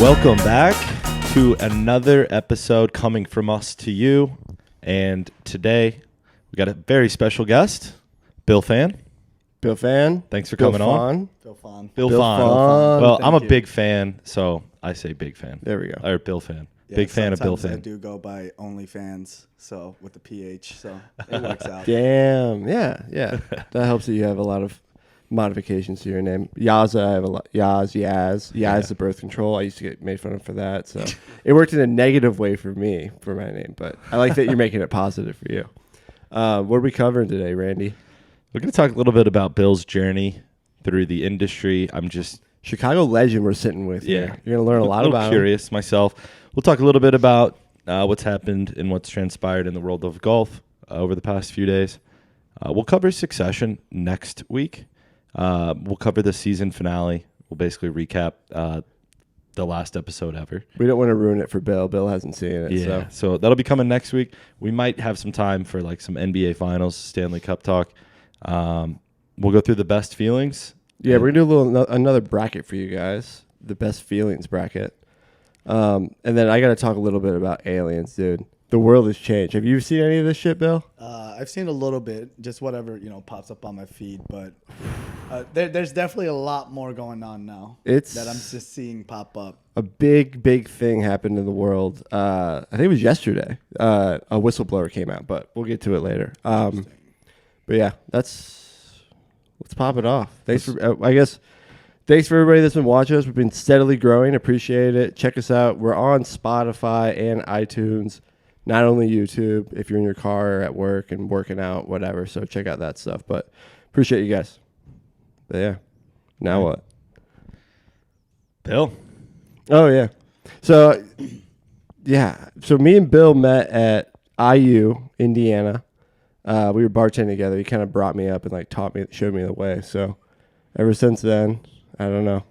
Welcome back to another episode coming from us to you. And today we got a very special guest, Bill Phan. Bill Phan. Thanks for coming on. Bill Phan. Bill Bill Phan. Phan. Well, Thank I'm a you. big fan, so I say big fan. There we go. Or Bill Phan. Yeah, Big fan of Bill sometimes I Phan. do go by OnlyFans, so with the PH, so it works out. Damn. Yeah. That helps that you have a lot of modifications to your name. Yaza, I have a lot. Yaz, the birth control. I used to get made fun of for that. So it worked in a negative way for me for my name, but I like that you're making it positive for you. What are we covering today, Randy? We're going to talk a little bit about Bill's journey through the industry. I'm just Chicago legend we're sitting with here. You're going to learn a lot little about curious myself. We'll talk a little bit about what's happened and what's transpired in the world of golf over the past few days. We'll cover Succession next week. We'll cover the season finale. We'll basically recap the last episode ever. We don't want to ruin it for Bill. Bill hasn't seen it. Yeah, so that'll be coming next week. We might have some time for like some NBA Finals, Stanley Cup talk. We'll go through the best feelings. Yeah, we're going to do another bracket for you guys, the best feelings bracket. And then I got to talk a little bit about aliens, dude. The world has changed. Have you seen any of this shit, Bill? I've seen a little bit, just whatever pops up on my feed, but there's definitely a lot more going on now It's that I'm just seeing pop up. a big thing happened in the world. I think it was yesterday. A whistleblower came out, but we'll get to it later. But yeah, let's pop it off. Thanks for everybody that's been watching us. We've been steadily growing. Appreciate it. Check us out. We're on Spotify and iTunes, not only YouTube, if you're in your car or at work and working out, whatever. So check out that stuff. But appreciate you guys. But yeah, now what? Bill. Oh, yeah. So, yeah. So me and Bill met at IU, Indiana. We were bartending together. He kind of brought me up and like showed me the way. So ever since then, I don't know.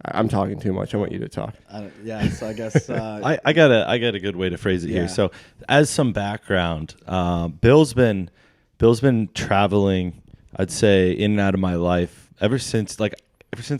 I'm talking too much. I want you to talk. So I guess I got a good way to phrase it Yeah. here. So, as some background, Bill's been traveling, I'd say, in and out of my life ever since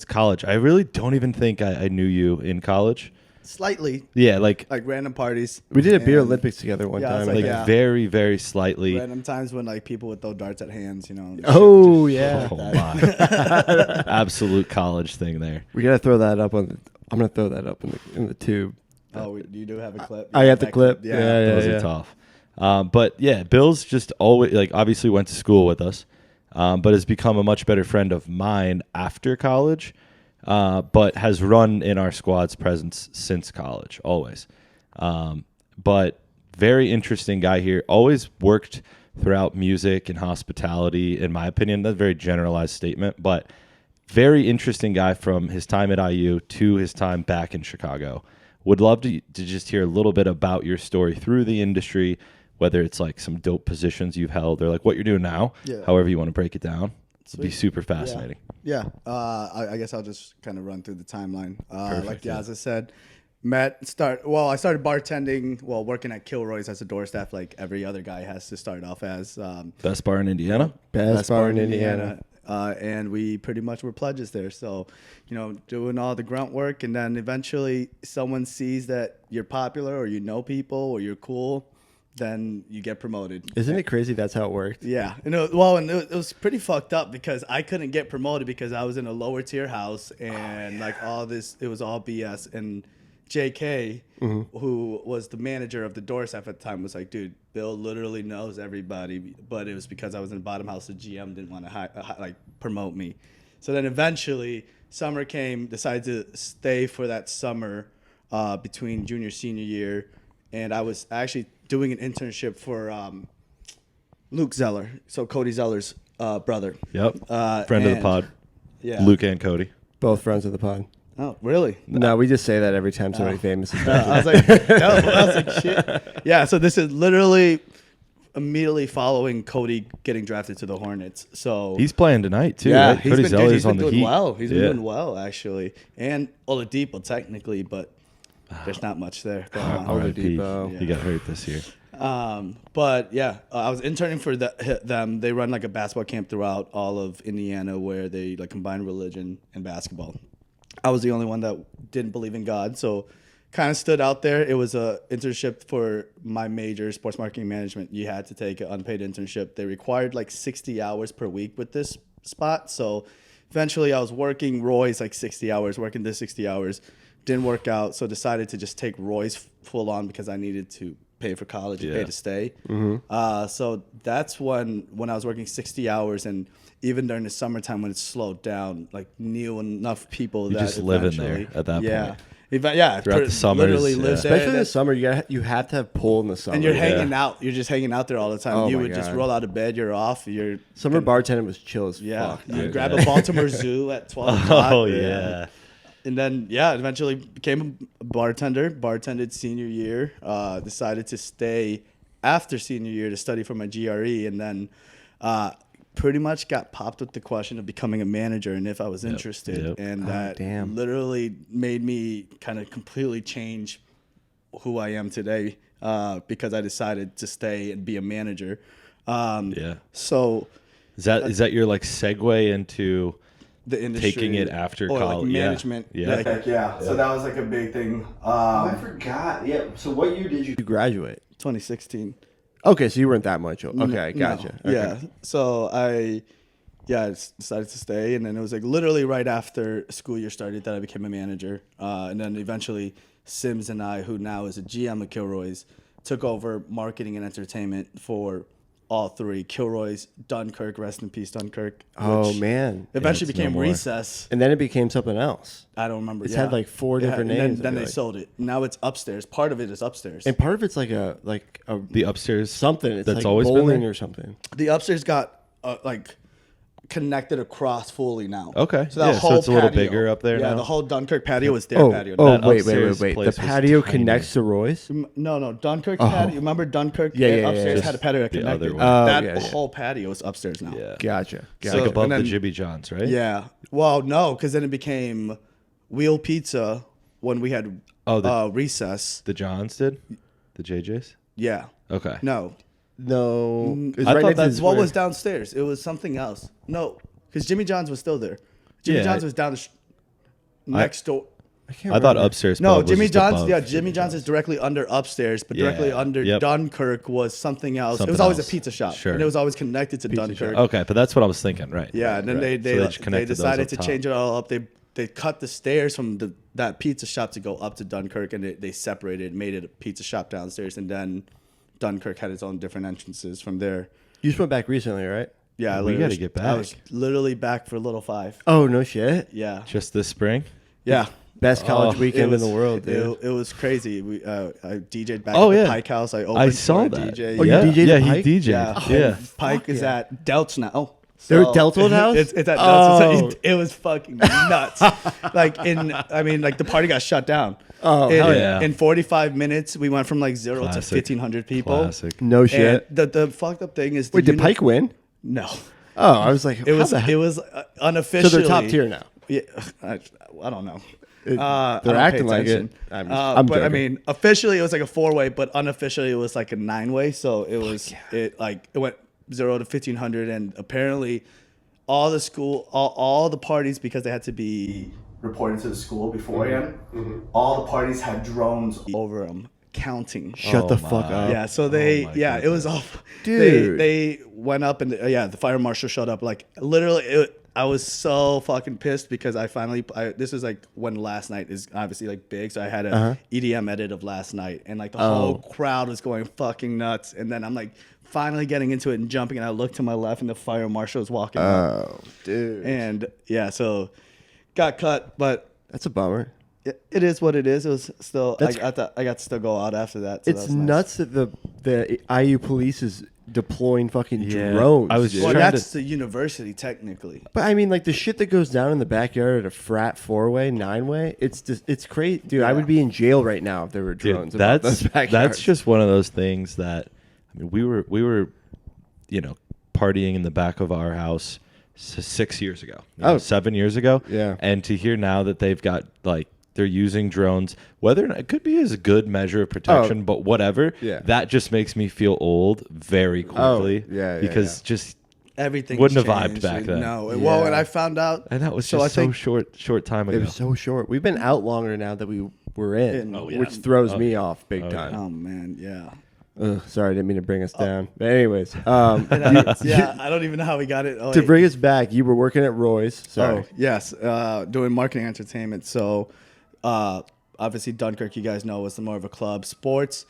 college. I really don't even think I knew you in college. slightly Yeah, like random parties. We did a beer And Olympics together one Yeah, time. it's I like, think. yeah. very, very slightly. Random times when like people would throw darts at hands, Oh, yeah. Oh my! Absolute college thing there. We got to throw that up on I'm going to throw that up in the tube. Oh, you do have a clip. I got the That clip. Yeah. Yeah. Those are tough. But yeah, Bill's just always obviously went to school with us, but has become a much better friend of mine after college. But has run in our squad's presence since college, always. But very interesting guy here. Always worked throughout music and hospitality, in my opinion. That's a very generalized statement, but very interesting guy from his time at IU to his time back in Chicago. Would love to just hear a little bit about your story through the industry, whether it's like some dope positions you've held or like what you're doing now, however you want to break it down. It'd be super fascinating. Yeah. I guess I'll just kind of run through the timeline. Like yeah. Yaza said, I started bartending, working at Kilroy's as a door staff, like every other guy has to start off as. Best bar in Indiana? Best bar in Indiana. And we pretty much were pledges there. So, doing all the grunt work, and then eventually someone sees that you're popular or you know people or you're cool, then you get promoted. Isn't it crazy that's how it worked? Yeah. And it was pretty fucked up because I couldn't get promoted because I was in a lower tier house and all this, it was all BS. And JK, who was the manager of the door staff at the time, was like, dude, Bill literally knows everybody. But it was because I was in the bottom house, the GM didn't want to promote me. So then eventually summer came, decided to stay for that summer between junior, senior year. And I was actually doing an internship for Luke Zeller, so Cody Zeller's brother. Yep. Friend of the pod. Yeah. Luke and Cody. Both friends of the pod. Oh, really? No, we just say that every time somebody famous is I was like, shit. Yeah, so this is literally immediately following Cody getting drafted to the Hornets. So He's playing tonight too. yeah, Right? Cody Zeller's on the doing Heat. well. He's been Yeah. doing well actually, and Oladipo technically, but there's not much there going on. R.I.P. Oladipo. He got hurt this year. But yeah, I was interning for them. They run like a basketball camp throughout all of Indiana where they like combine religion and basketball. I was the only one that didn't believe in God, so kind of stood out there. It was a internship for my major, sports marketing management. You had to take an unpaid internship. They required like 60 hours per week with this spot. So eventually I was working Roy's like 60 hours, working this 60 hours. Didn't work out, so decided to just take Roy's full on because I needed to pay for college and pay to stay. So that's when I was working 60 hours, and even during the summertime when it slowed down, like knew enough people You that just live in there at that point. Yeah, Throughout the summers, literally lived there. Especially in the summer, you have to have pull in the summer. And you're hanging out. You're just hanging out there all the time. Oh You my would just God. roll out of bed. You're off. Summer bartending was chill as Yeah. fuck. You dude. grab a Baltimore Zoo at 12 o'clock. Oh yeah. And then, eventually became a bartender. Bartended senior year. Decided to stay after senior year to study for my GRE. And then pretty much got popped with the question of becoming a manager and if I was interested. Yep. And Oh, that damn. literally made me kind of completely change who I am today because I decided to stay and be a manager. Yeah. So Is that your like segue into the industry, taking it after or college? like management. Yeah. So that was like a big thing. I forgot. Yeah. So what year did you graduate? 2016. Okay, so you weren't that much old. No, Okay, gotcha. no. Okay. Yeah. So I decided to stay, and then it was like literally right after school year started that I became a manager, and then eventually Sims and I, who now is a GM at Kilroy's, took over marketing and entertainment for all three. Kilroy's, Dunkirk, rest in peace, Dunkirk. Oh which man. Eventually it's no became more. Recess. And then it became something else. I don't remember. It's had like four different and names, I Then feel they like. sold it. Now it's upstairs. Part of it is upstairs. And part of it's like a The upstairs something. It's that's like always been bowling there? or something. The upstairs got like connected across fully now. Okay. So that Yeah, so whole it's a little patio- bigger up there Yeah, now? the whole Dunkirk patio was their patio. Oh, That wait. upstairs The place was patio tiny. connects to Roy's. No, Dunkirk patio. Remember Dunkirk? Yeah, yeah, Upstairs yeah. had a patio that The connected. other way. Oh, That yeah, yeah. whole patio is upstairs now. Yeah. Gotcha. It's So- like above and then- the Jimmy John's, right? Yeah. Well, no, because then it became Wheel Pizza when we had recess. The Johns did? The JJ's? Yeah. Okay. No. No, it's I right thought next to that's the What square. was downstairs? It was something else. No, because Jimmy John's was still there. Jimmy Yeah. John's was down next door. can't I thought remember. upstairs. No, pub was Jimmy just John's. above Yeah, Jimmy John's is directly under upstairs, but Yeah, directly under yep. Dunkirk was something else. It Something was always else. a pizza shop, Sure. and it was always connected to Dunkirk. Okay, but that's what I was thinking, right? Yeah, and then right. they So just connected those decided up to top. change it all up. They cut the stairs from that pizza shop to go up to Dunkirk, and they separated, made it a pizza shop downstairs, and then Dunkirk had its own different entrances from there. You just went back recently, right? Yeah, I We literally gotta get I was back. literally back for Little Five. Oh no shit! Yeah, Just this spring. yeah. Best college Oh. weekend It was- in the world, dude. It was crazy. I DJ'd back Oh, at the yeah. Pike House. I opened I saw for a that. DJ. Oh, you yeah, DJ'd yeah, at Pike? he DJ'd. Yeah. Yeah. Pike is at Delt's now. They're at Delt's old house? It's at Delt's. Oh. It was fucking nuts. like the party got shut down. Oh, in, hell yeah. In 45 minutes, we went from like 0 to Classic. 1,500 people. Classic. No shit. And the fucked up thing is, Wait, did Pike win? No, Oh, I was like, it was how the heck- it was unofficially. So they're top tier now. Yeah, I don't know. They're I don't pay acting like it. attention. I'm but I joking. mean, officially it was like a 4-way, but unofficially it was like a 9-way. So it was it went 0 to 1,500, and apparently all the parties, because they had to be reported to the school beforehand. All the parties had drones over them counting. Shut the my. fuck up. Yeah, so my it was all, Dude. They went up and the fire marshal showed up. Like literally, I was so fucking pissed because this is like when last night is obviously like big, so I had a EDM edit of last night, and like the whole crowd was going fucking nuts, and then I'm like finally getting into it and jumping, and I look to my left, and the fire marshal is walking up, Oh, dude. and so got cut, but. That's a bummer. It is what it is. It was still. I That's- got to still go out after that. So It's that was nice. nuts that the IU police is deploying fucking Yeah. drones. I was dude. Well, trying that's to- the university technically. But I mean, like the shit that goes down in the backyard at a frat 4-way, 9-way, it's crazy, dude. I Yeah. would be in jail right now if there were Dude, drones. about those that's backyards. just one of those things that I mean we were partying in the back of our house 6 years ago. 7 years ago. Yeah. And to hear now that they've got they're using drones, whether or not it could be as a good measure of protection, but whatever. Yeah. That just makes me feel old very quickly. yeah, Because just Everything Wouldn't have changed. vibed back then. No. Yeah. Well, when I found out, and that was So just I so think- short time ago. It was so short. We've been out longer now that we we're in, Oh, yeah. which throws Oh, me yeah. off big Oh, time. Oh man, yeah. Ugh, sorry, I didn't mean to bring us down. But anyways, Yeah, I don't even know how we got it. Oh, to wait. bring us back, you were working at Roy's. Sorry. Oh, yes, doing marketing entertainment. So, obviously Dunkirk, you guys know, was more of a club. Sports,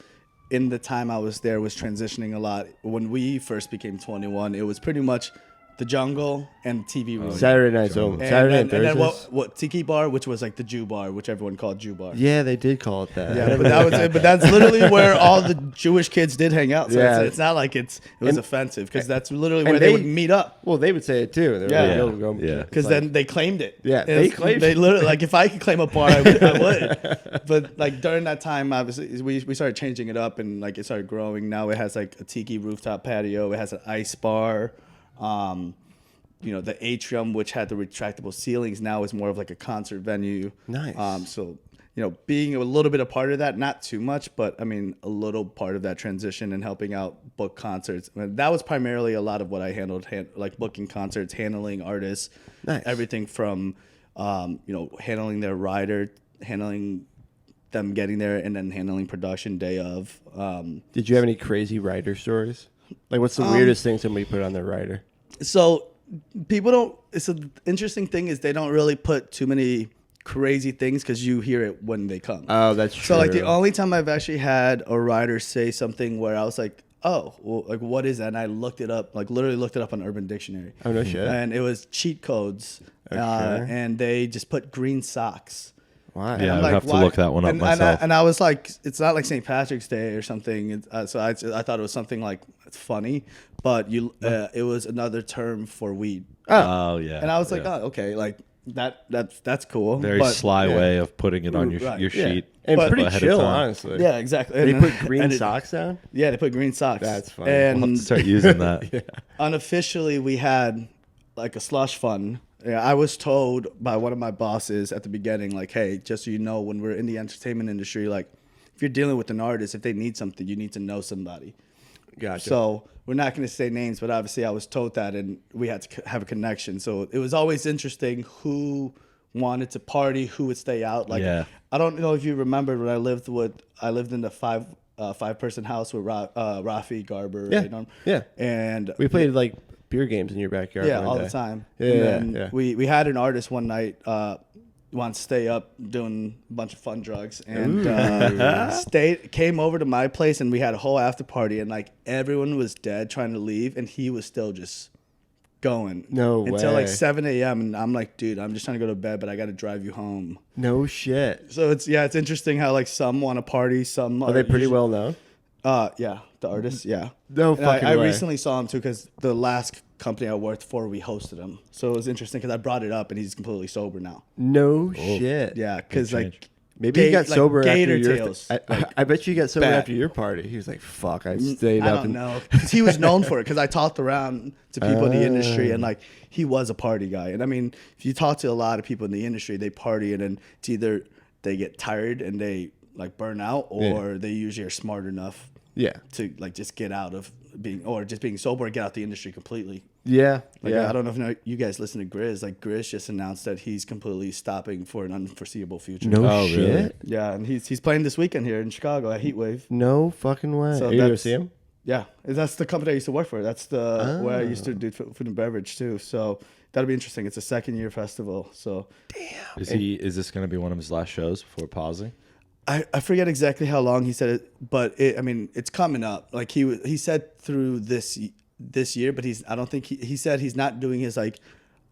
in the time I was there, was transitioning a lot. When we first became 21, it was pretty much the jungle and TV room. Saturday nights Jungle. only. And Saturday then, and and then Thursdays. what Tiki Bar, which was like the Jew bar, which everyone called Jew bar. Yeah, they did call it that. Yeah, but that was it. But that's literally where all the Jewish kids did hang out. So Yeah. it's not like it was And- offensive because that's literally and where they they- would meet up. Well, they would say it too. They were Yeah. like, Yeah. "Yo, go." Yeah. It's Because like- then they claimed it. Yeah, And they it's- claimed They it. literally, like, if I could claim a bar, I would. But like during that time, obviously, we started changing it up, and like it started growing. Now it has like a tiki rooftop patio. It has an ice bar. The atrium, which had the retractable ceilings, now is more of like a concert venue. Nice. So being a little bit a part of that, not too much, but I mean a little part of that transition and helping out book concerts. I mean, that was primarily a lot of what I handled, like booking concerts, handling artists, Nice. everything from handling their rider, handling them getting there, and then handling production day of. Did you have any crazy writer stories? Like, what's the weirdest thing somebody put on their writer? So people don't. It's an interesting thing is they don't really put too many crazy things because you hear it when they come. Oh, that's true. So like the only time I've actually had a writer say something where I was like, oh, well, like what is that? And I looked it up, like literally looked it up on Urban Dictionary. Oh, no shit. And it was cheat codes, Okay. and they just put green socks. Why? Yeah, I'm I'd like, have to why? look that one up and, myself. And I was like, it's not like St. Patrick's Day or something. So I thought it was something like funny, but it was another term for weed. Oh yeah. And I was like, yeah. oh, okay, like that's cool. Very but, sly yeah. way of putting it on your Right. your Yeah. sheet. And But- pretty ahead of chill, time. honestly. Yeah, exactly. They And- put green and it- socks down? Yeah, they put green socks. That's funny. And We'll have to start using that. unofficially, we had like a slush fund. Yeah, I was told by one of my bosses at the beginning, like, hey, just so you know, when we're in the entertainment industry, like, if you're dealing with an artist, if they need something, you need to know somebody. Gotcha. So we're not going to say names, but obviously I was told that, and we had to have a connection. So it was always interesting who wanted to party, who would stay out. Like, Yeah. I don't know if you remember when I lived in the five-person house with Rafi Garber. Yeah, you know? yeah. And We played like beer games in your backyard. yeah, one all day. the time. Yeah, and yeah, then yeah. we had an artist one night want to stay up doing a bunch of fun drugs and came over to my place, and we had a whole after party, and like everyone was dead trying to leave, and he was still just going No until way. like 7 a.m. and I'm like, dude, I'm just trying to go to bed, but I got to drive you home. No shit. So it's interesting how like some want to party, some Are they pretty well known? yeah, the artists, yeah. No And fucking I way. recently saw him too because the last company I worked for, we hosted him. So it was interesting because I brought it up and he's completely sober now. No shit. Yeah, because Big like change. Maybe he got like sober gator after your. tails. I bet you got sober Bat. after your party. He was like, "Fuck, I stayed I up." don't and know because he was known for it because I talked around to people in the industry and like he was a party guy. And I mean, if you talk to a lot of people in the industry, they party and then it's either they get tired and they like burn out or they usually are smart enough Yeah. to like just get out of being sober and get out the industry completely. Yeah. Like, yeah. I don't know if you guys listen to Grizz. Like Grizz just announced that he's completely stopping for an unforeseeable future. No Oh, shit. really? Yeah, and he's playing this weekend here in Chicago at Heatwave. No fucking way. So Are you gonna that's- see him? Yeah, that's the company I used to work for. That's the where I used to do food and beverage too. So that'll be interesting. It's a second-year festival. So Is this going to be one of his last shows before pausing? I forget exactly how long he said it, but it's coming up. Like he said through this year, but I don't think he said he's not doing his like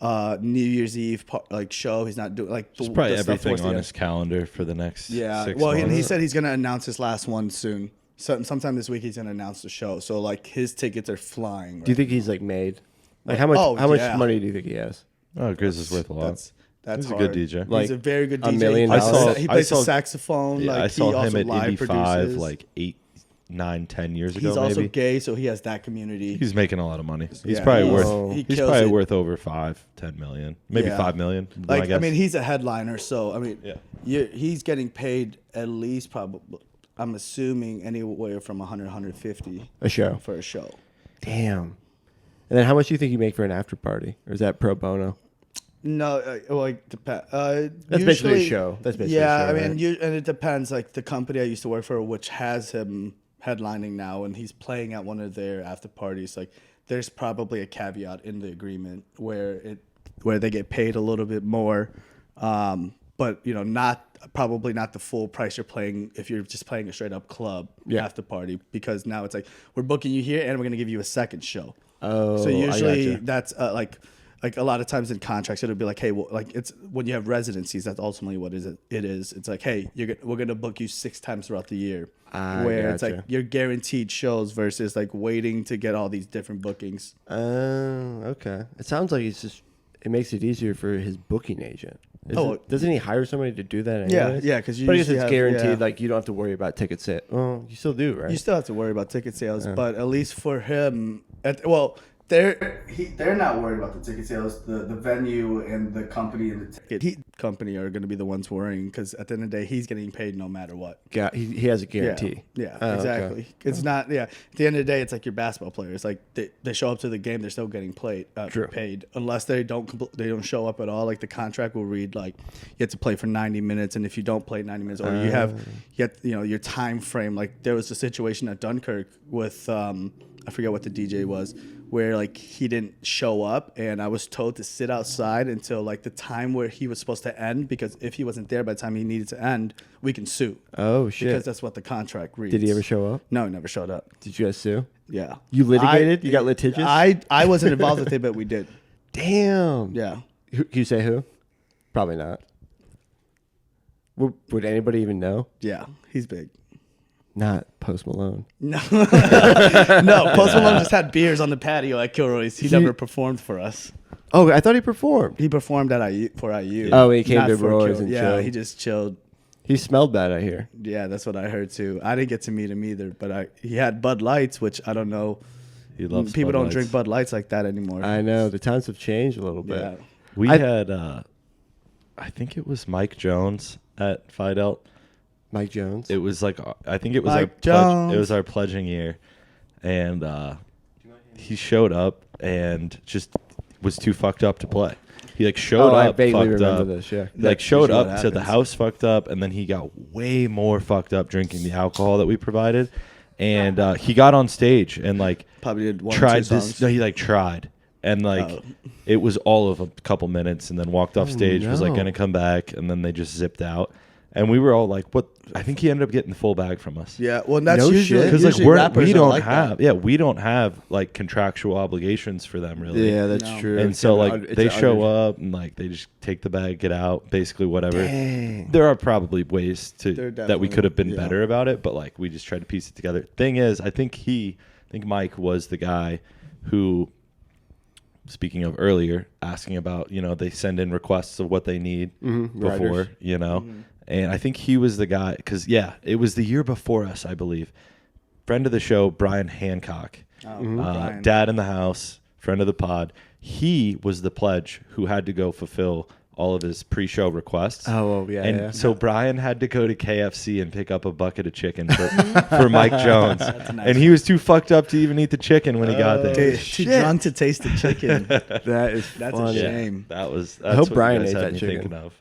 New Year's Eve show. He's not doing like It's probably the stuff everything towards the on end. his calendar for the next 6 Well, months. he said he's gonna announce his last one soon. So sometime this week he's gonna announce the show. So like his tickets are flying. Right? Do you think he's like made? Like how much? Oh, how much yeah. money do you think he has? Oh, Grizz is worth a lot. That's He's a hard. good DJ. Like, He's a very good $1 DJ. million He plays, dollars? he I plays saw- the saxophone. Yeah, like I saw he also him at live Indy 5 produces. like 8, 9, 10 years ago. He's also maybe. gay, so he has that community. He's making a lot of money. He's Yeah, probably he's- worth. he He's kills probably it. worth over 5-10 million, maybe Yeah. 5 million. Like I guess. I mean, he's a headliner, so I mean, Yeah. he's getting paid at least probably. I'm assuming anywhere from 100, 150 A show. for a show. Damn. And then how much do you think you make for an after party, or is that pro bono? No, well, it depends. That's basically a show. That's basically a show, I mean, right? and it depends. Like the company I used to work for, which has him headlining now, and he's playing at one of their after parties. Like, there's probably a caveat in the agreement where they get paid a little bit more, but probably not the full price you're playing if you're just playing a straight up club after party, because now it's like we're booking you here and we're gonna give you a second show. Oh, so usually I gotcha. that's like a lot of times in contracts it'll be like, hey, well, like it's when you have residencies, that's ultimately what it is. It's like, hey, we're gonna book you 6 times throughout the year, where it's like you're guaranteed shows versus like waiting to get all these different bookings. Oh, okay. It sounds like it makes it easier for his booking agent. Doesn't he hire somebody to do that anyways? Yeah, because but I guess it's guaranteed. Like you don't have to worry about ticket sale. Well, you still do, right? You still have to worry about ticket sales, but at least for him, they're not worried about the ticket sales. The venue and the company and the ticket company are going to be the ones worrying, because at the end of the day, he's getting paid no matter what. He has a guarantee. Yeah, Oh, exactly. okay. It's not. Yeah, at the end of the day, it's like your basketball players. Like they show up to the game, they're still getting paid unless they don't show up at all. Like the contract will read like you have to play for 90 minutes, and if you don't play 90 minutes, or you have your time frame. Like there was a situation at Dunkirk with I forget what the DJ was, where like he didn't show up, and I was told to sit outside until like the time where he was supposed to end, because if he wasn't there by the time he needed to end, we can sue. Oh shit! Because that's what the contract reads. Did he ever show up? No, he never showed up. Did you guys sue? Yeah. You litigated? You got litigious? I wasn't involved with it, but we did. Damn. Yeah. Can you say who? Probably not. Would anybody even know? Yeah, he's big. Not Post Malone. No, no. Post Malone just had beers on the patio at Kilroy's. He never performed for us. Oh, I thought he performed. He performed at IU. Oh, he came to for Roy's and yeah, chilled. he just chilled. He smelled bad, I hear. Yeah, that's what I heard too. I didn't get to meet him either, but he had Bud Lights, which I don't know. He loves people Bud don't Lights. drink Bud Lights like that anymore. I know. The times have changed a little bit. Yeah. We had, I think it was Mike Jones at Fidel. Mike Jones. It was like I think it was Mike it was our pledging year, and he showed up and just was too fucked up to play. He like showed up, I vaguely fucked remember up, this. Yeah, like showed usually what up to the happens. house fucked up, and then he got way more fucked up drinking the alcohol that we provided, and he got on stage and like Probably did one or tried two this. songs. No, he like tried, and like it was all of a couple minutes, and then walked off stage. Was like no. gonna come back, and then they just zipped out. And we were all like, "What?" I think he ended up getting the full bag from us. Yeah, well, that's No usually shit. Because like rappers we are don't like have that. we don't have like contractual obligations for them really. Yeah, that's No. true. And so like It's they an show under- up and like they just take the bag, get out, basically whatever. Dang. There are probably ways There that we definitely- could have been yeah. better about it, but like we just tried to piece it together. Thing is, I think Mike was the guy who, speaking of earlier, asking about, they send in requests of what they need before, Writers. And I think he was the guy, because, it was the year before us, I believe. Friend of the show, Brian Hancock, Brian. dad in the house, friend of the pod. He was the pledge who had to go fulfill all of his pre-show requests. Oh, well, yeah. And yeah. so Brian had to go to KFC and pick up a bucket of chicken for Mike Jones. And he was too fucked up to even eat the chicken when he got there. Dude, too drunk to taste the chicken. That is That's funny. a shame. That's hope what Brian you guys ate had that me chicken. thinking of.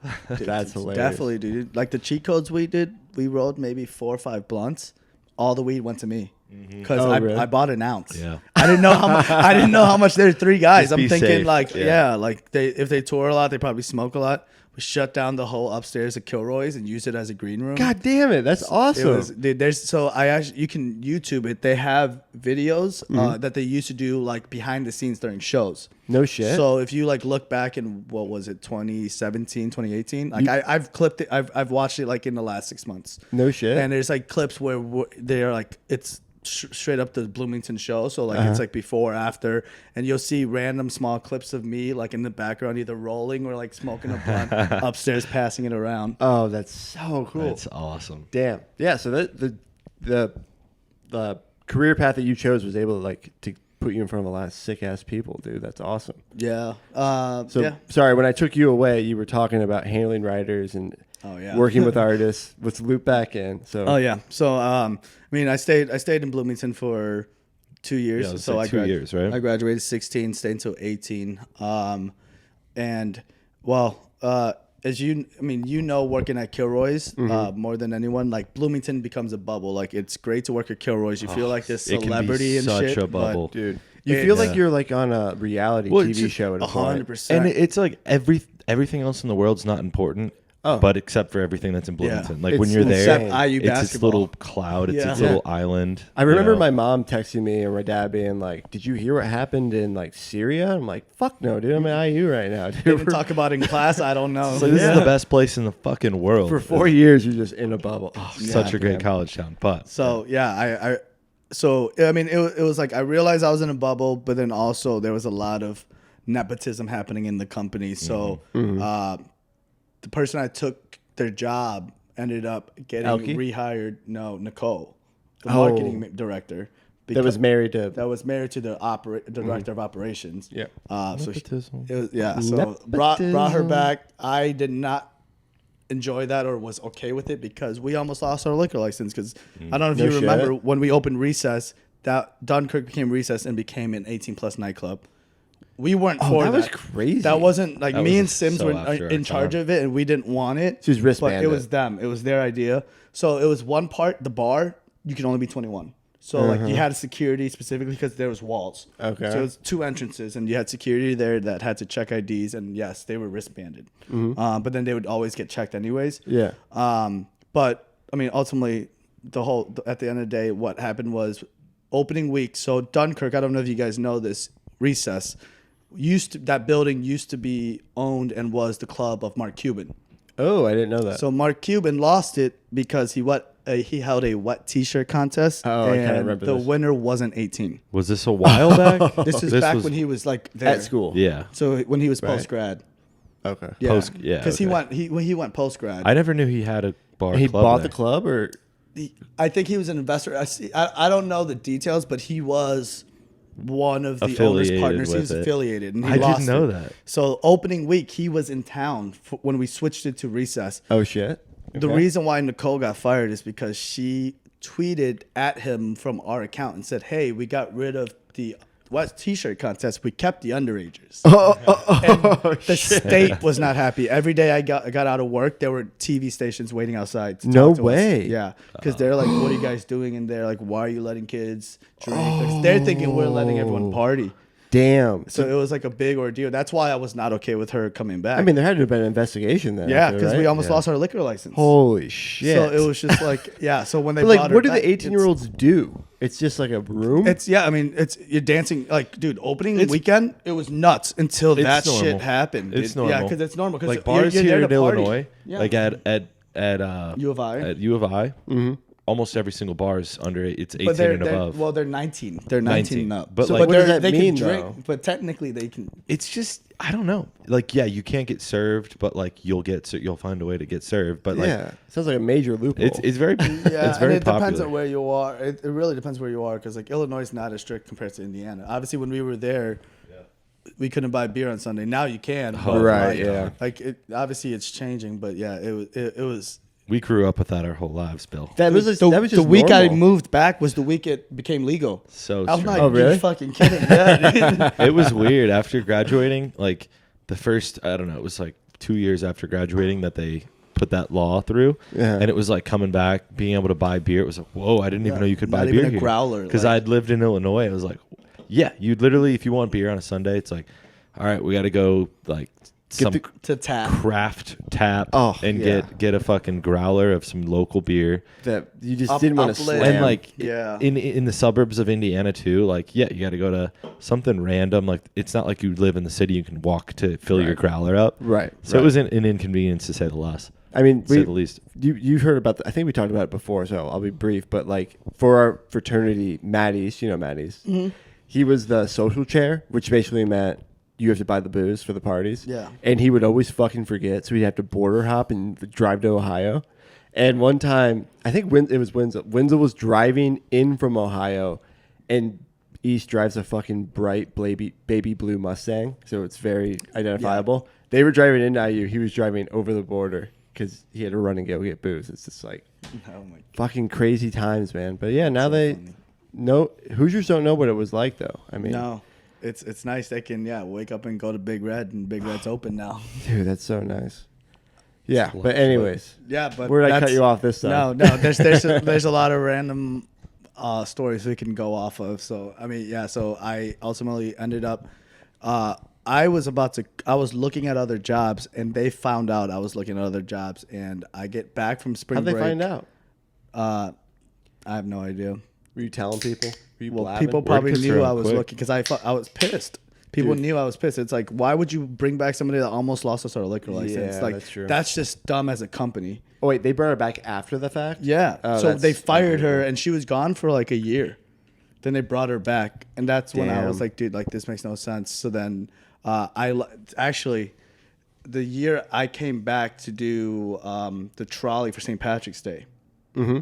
That's hilarious. Definitely, dude. Like the cheat codes we did, we rolled maybe 4 or 5 blunts. All the weed went to me because Oh, really? I bought an ounce. Yeah. I didn't know how much. I didn't know how much. There were 3 guys. Just I'm be thinking safe. like, Yeah. like if they tour a lot, they probably smoke a lot. We shut down the whole upstairs at Kilroy's and used it as a green room. God damn it. That's awesome. It was, dude, you can YouTube it. They have videos that they used to do like behind the scenes during shows. No shit. So if you like look back in what was it, 2017, 2018? Like I've clipped it. I've watched it like in the last 6 months. No shit. And there's like clips where they're like it's straight up the Bloomington show. So like it's like before, after, and you'll see random small clips of me like in the background, either rolling or like smoking a blunt upstairs, passing it around. Oh, that's so cool. That's awesome. Damn. Yeah. So the career path that you chose was able to put you in front of a lot of sick ass people, dude. That's awesome. Yeah. So yeah. sorry, when I took you away, you were talking about handling writers and Oh, yeah. working with artists. Let's loop back in. So Oh yeah. So I mean, I stayed in Bloomington for 2 years. Yeah, I would say 2 years, right? I graduated 16, stayed until 18. And Well, as working at Kilroy's more than anyone, like Bloomington becomes a bubble. Like it's great to work at Kilroy's. You feel like this it can be celebrity and such shit. a bubble. But Dude, you feel like Yeah. you're like on a reality Well, it's TV just show at a point. 100%. And it's like everything else in the world's not important. Oh. But except for everything that's in Bloomington. Like when It's you're there, Except insane. IU it's its basketball. little cloud, it's Yeah. its Yeah. little island. I remember you know? my mom texting me and my dad being like, "Did you hear what happened in like Syria?" I'm like, "Fuck no, dude. I'm at IU right now, dude." They didn't talk about it in class. I don't know. So this is the best place in the fucking world. For 4 years, you're just in a bubble. Oh, Such a great damn. college town. But So yeah, it was like I realized I was in a bubble, but then also there was a lot of nepotism happening in the company. So the person I took their job ended up getting Elke? rehired. No, Nicole, the Oh. marketing director. That was married to. That was married to the director of operations. Yeah. So Nepotism. so brought her back. I did not enjoy that or was okay with it because we almost lost our liquor license. Because I don't know if No you shit. remember when we opened Recess, that Dunkirk became Recess and became an 18+ nightclub. We weren't for that that. was crazy. That wasn't like That me was and Sims so were after our in charge time. of it, and we didn't want it. She was but wristbanded. it was them. It was their idea. So it was one part. The bar, you can only be 21. So like you had security specifically because there was walls. Okay. So it was 2 entrances, and you had security there that had to check IDs, and yes, they were wristbanded. But then they would always get checked anyways. Yeah. But I mean, ultimately, at the end of the day, what happened was opening week. So Dunkirk, I don't know if you guys know this, Recess that building used to be owned and was the club of Mark Cuban. Oh, I didn't know that. So Mark Cuban lost it because he held a wet T-shirt contest, Oh, I kinda and remember the this. winner wasn't 18. Was this a while back? This is back when he was like there. At school. Yeah. So when he was Right. post grad. Okay. Yeah. Yeah, Because okay. he went post grad. I never knew he had a bar. He club bought there. the club, or I think he was an investor. I don't know the details, but he was one of the owner's Affiliated partners. He with was it. affiliated, and he I didn't lost know it. that. So opening week, he was in town when we switched it to Recess. oh shit. The Okay. reason why Nicole got fired is because she tweeted at him from our account and said, "Hey, we got rid of the West T-shirt contest. We kept the underagers." And the state was not happy. Every day I got out of work, there were TV stations waiting outside. To No talk to us. way. Yeah, because they're like, "What are you guys doing in there? Like, why are you letting kids drink?" Like, they're thinking we're letting everyone party. Damn. So it was like a big ordeal. That's why I was not okay with her coming back. I mean, there had to have been an investigation then. yeah, after, because we right? almost lost our liquor license. Holy shit. So it was just like, yeah. So when they But like, brought her what do back, the 18-year-olds do? It's just like a room. It's yeah. I mean, you're dancing like, dude. Opening weekend, it was nuts until It's that normal. shit happened. It's Yeah, normal. because it's normal. Cause Like bars you're here there in to party. Illinois, Yeah. like at U of I. At U of I, Mm-hmm. almost every single bar is under it's 18 But they're and above. well, they're 19. They're 19 and 19. up. But, So, like, what does they're- that they mean, can drink, though? but technically they can. It's just I don't know. Like yeah, you can't get served, but like you'll find a way to get served. But like yeah. Sounds like a major loophole. it's very Yeah, it's very and it popular. depends on where you are. It really depends where you are because like Illinois is not as strict compared to Indiana. Obviously, when we were there, we couldn't buy beer on Sunday. Now you can. Oh, but, right, like, yeah. Like obviously it's changing, but yeah, it was. We grew up with that our whole lives, Bill. that was The just the week I normal. moved back was the week it became legal. So I'm strange. like, Oh, really? you fucking kidding? Yeah, dude. It was weird after graduating. Like the first, I don't know, it was like 2 years after graduating that they put that law through, Yeah. and it was like coming back, being able to buy beer. It was like, whoa, I didn't even Yeah, know you could not buy even beer a here. growler, Because like- I'd lived in Illinois. I was like, yeah, you'd literally, if you want beer on a Sunday, it's like, all right, we got to go like some to tap. craft tap Oh, and yeah. get a fucking growler of some local beer. that you just Up- didn't want to uplift. slam. And like Yeah. in the suburbs of Indiana too, like yeah, you got to go to something random. Like it's not like you live in the city; you can walk to fill your Right. growler up. right. So right. it was an inconvenience to say the least. I mean, To say the least. you've heard about. I think we talked about it before, so I'll be brief. But like for our fraternity, Maddie's, you know Maddie's, he was the social chair, which basically meant you have to buy the booze for the parties. Yeah. And he would always fucking forget, so he'd have to border hop and drive to Ohio. And one time, I think it was Winslow. Winslow was driving in from Ohio, and East drives a fucking bright baby blue Mustang, so it's very identifiable. They were driving into IU. He was driving over the border because he had to run and go get booze. It's just like Oh my fucking crazy times, man. But yeah, now So they funny. know Hoosiers don't know what it was like, though. I mean, No. it's nice. They can wake up and go to Big Red, and Big Red's open now. Dude, that's so nice. Yeah, but anyways, But where did I cut you off this time? No. There's a lot of random stories we can go off of. So I mean, so I ultimately ended up. I was looking at other jobs, and they found out I was looking at other jobs, and I get back from spring break. How'd they find out? I have no idea. Were you telling people? Were you Well, blabbing? people probably gets knew around I was quick. looking because I was pissed. People Dude. knew I was pissed. It's like, why would you bring back somebody that almost lost us our liquor license? Yeah, Like, that's true. That's just dumb as a company. Oh wait, they brought her back after the fact. Yeah. Oh, So they that's fired her, unbelievable. and she was gone for like a year. Then they brought her back, and that's when I was Damn. like, dude, like this makes no sense. So then actually, the year I came back to do the trolley for St. Patrick's Day. Mm-hmm.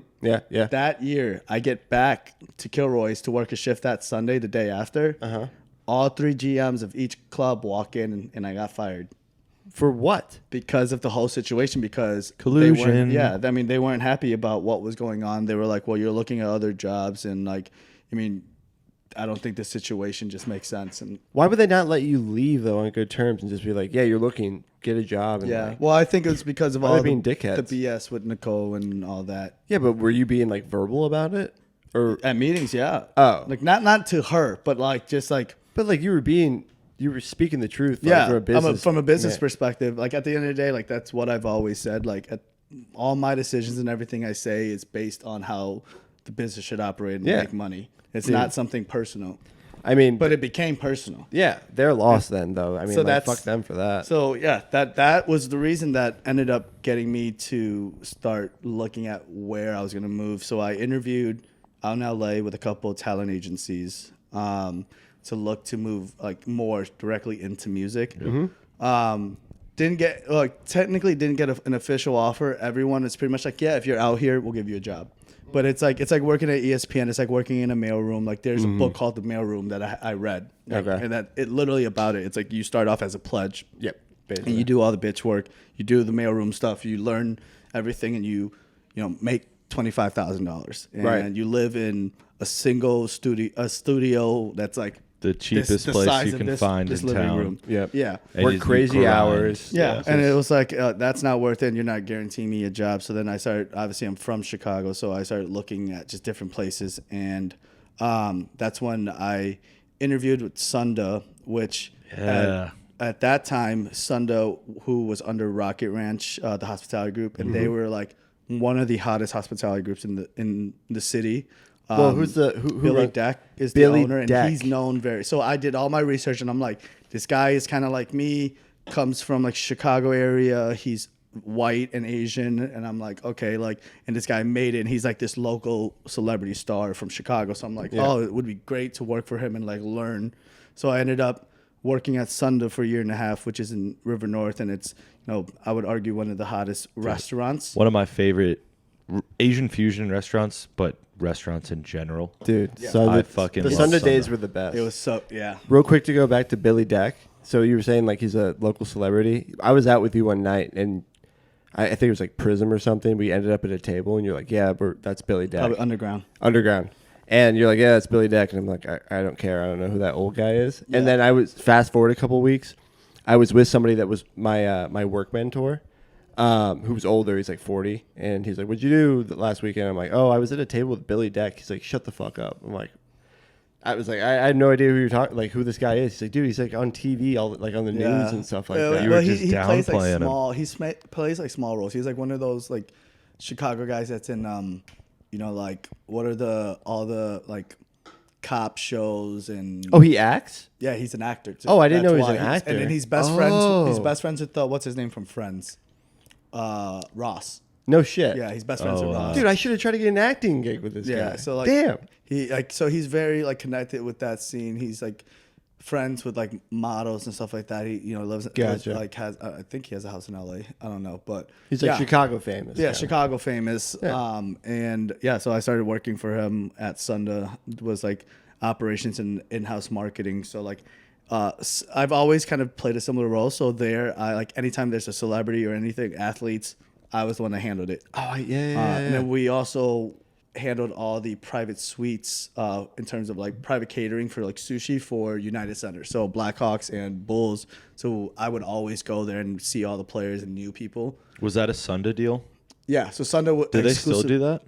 Yeah. That year, I get back to Kilroy's to work a shift that Sunday, the day after. Uh-huh. All 3 GMs of each club walk in, and I got fired For what? because of the whole situation. Because Collusion. they weren't happy about what was going on. They were like, "Well, you're looking at other jobs, and like, I mean, I don't think this situation just makes sense." And Why would they not let you leave though on good terms and just be like, yeah, you're looking, get a job? And like, well, I think it was because of Why all they the being dickheads? the BS with Nicole and all that. yeah, but were you being like verbal about it, or? At meetings, yeah. Oh. Like not to her, but like just like But like you were speaking the truth. Like, from a business, from a business yeah. perspective. Like at the end of the day, like that's what I've always said. Like all my decisions and everything I say is based on how the business should operate and Yeah. make money. It's Dude. not something personal. I mean, But it became personal. yeah, they're lost then though. I mean, So like, that's- fuck them for that. So yeah, that was the reason that ended up getting me to start looking at where I was going to move. So I interviewed out in LA with a couple of talent agencies to look to move like more directly into music. Didn't get technically didn't get an official offer. Everyone is pretty much like, yeah, if you're out here, we'll give you a job. But it's like working at ESPN. It's like working in a mailroom. Like there's a book called The Mailroom that I read. Like, Okay. and that it literally about it. It's like you start off as a pledge. Yep. And you do all the bitch work. You do the mailroom stuff. You learn everything, and you make $25,000. And Right. you live in a single studio that's like The cheapest the place size you of can this- find this in living town. room. Yep. Yeah. And Work you crazy grind. hours. Yeah, and it was like that's not worth it. And you're not guaranteeing me a job. So then I started. Obviously, I'm from Chicago, so I started looking at just different places, and that's when I interviewed with Sunda, which Yeah. at that time Sunda, who was under Rocket Ranch, the hospitality group, and they were like one of the hottest hospitality groups in the city. Well, who's the who Billy run- Deck is Billy the owner, and Deck. he's known very. So I did all my research, and I'm like, this guy is kind of like me, comes from like Chicago area. He's white and Asian, and I'm like, okay, like, and this guy made it, and he's like this local celebrity star from Chicago. So I'm like, oh, it would be great to work for him and like learn. So I ended up working at Sunda for a year and a half, which is in River North, and it's I would argue one of the hottest restaurants. One of my favorite Asian fusion restaurants, but restaurants in general. dude? Yeah. So I the, fucking the love Sunday Sunda. days were the best. It was so Real quick to go back to Billy Deck. So you were saying like he's a local celebrity. I was out with you one night and I think it was like Prism or something. We ended up at a table and you're like, yeah, that's Billy Deck. probably underground. Underground. And you're like, yeah, that's Billy Deck. And I'm like, I don't care. I don't know who that old guy is. And then I was fast forward a couple weeks. I was with somebody that was my my work mentor, who was older. He's like 40. And he's like, what'd you do last weekend? I'm like, oh, I was at a table with Billy Deck. He's like, shut the fuck up. I'm like, I was like, I had no idea who you're talking, like who this guy is. He's like, dude, he's like on TV, all like on the news and stuff like that. You were well, just he plays like downplaying him. small. Plays like small roles. He's like one of those like Chicago guys that's in like what are all the like cop shows and Oh, he acts? yeah, he's an actor too. Oh, I didn't know he was why an actor. And then he's best friends with what's his name from Friends, Ross. No shit. Yeah, he's best friends with Ross. Dude, I should have tried to get an acting gig with this guy. Yeah, so like damn. he's very like connected with that scene. He's like friends with like models and stuff like that. He lives Gotcha. like has I think he has a house in LA. I don't know, but He's like yeah. Chicago famous. Yeah, kinda. Chicago famous. Yeah. And yeah, so I started working for him at Sunda. It was like operations and in-house marketing. So like I've always kind of played a similar role. So I like anytime there's a celebrity or anything, athletes, I was the one that handled it. Oh, yeah. And then we also handled all the private suites in terms of like private catering for like sushi for United Center. So Blackhawks and Bulls. So I would always go there and see all the players and new people. Was that a Sunday deal? Yeah. So Sunday. Do they still do that?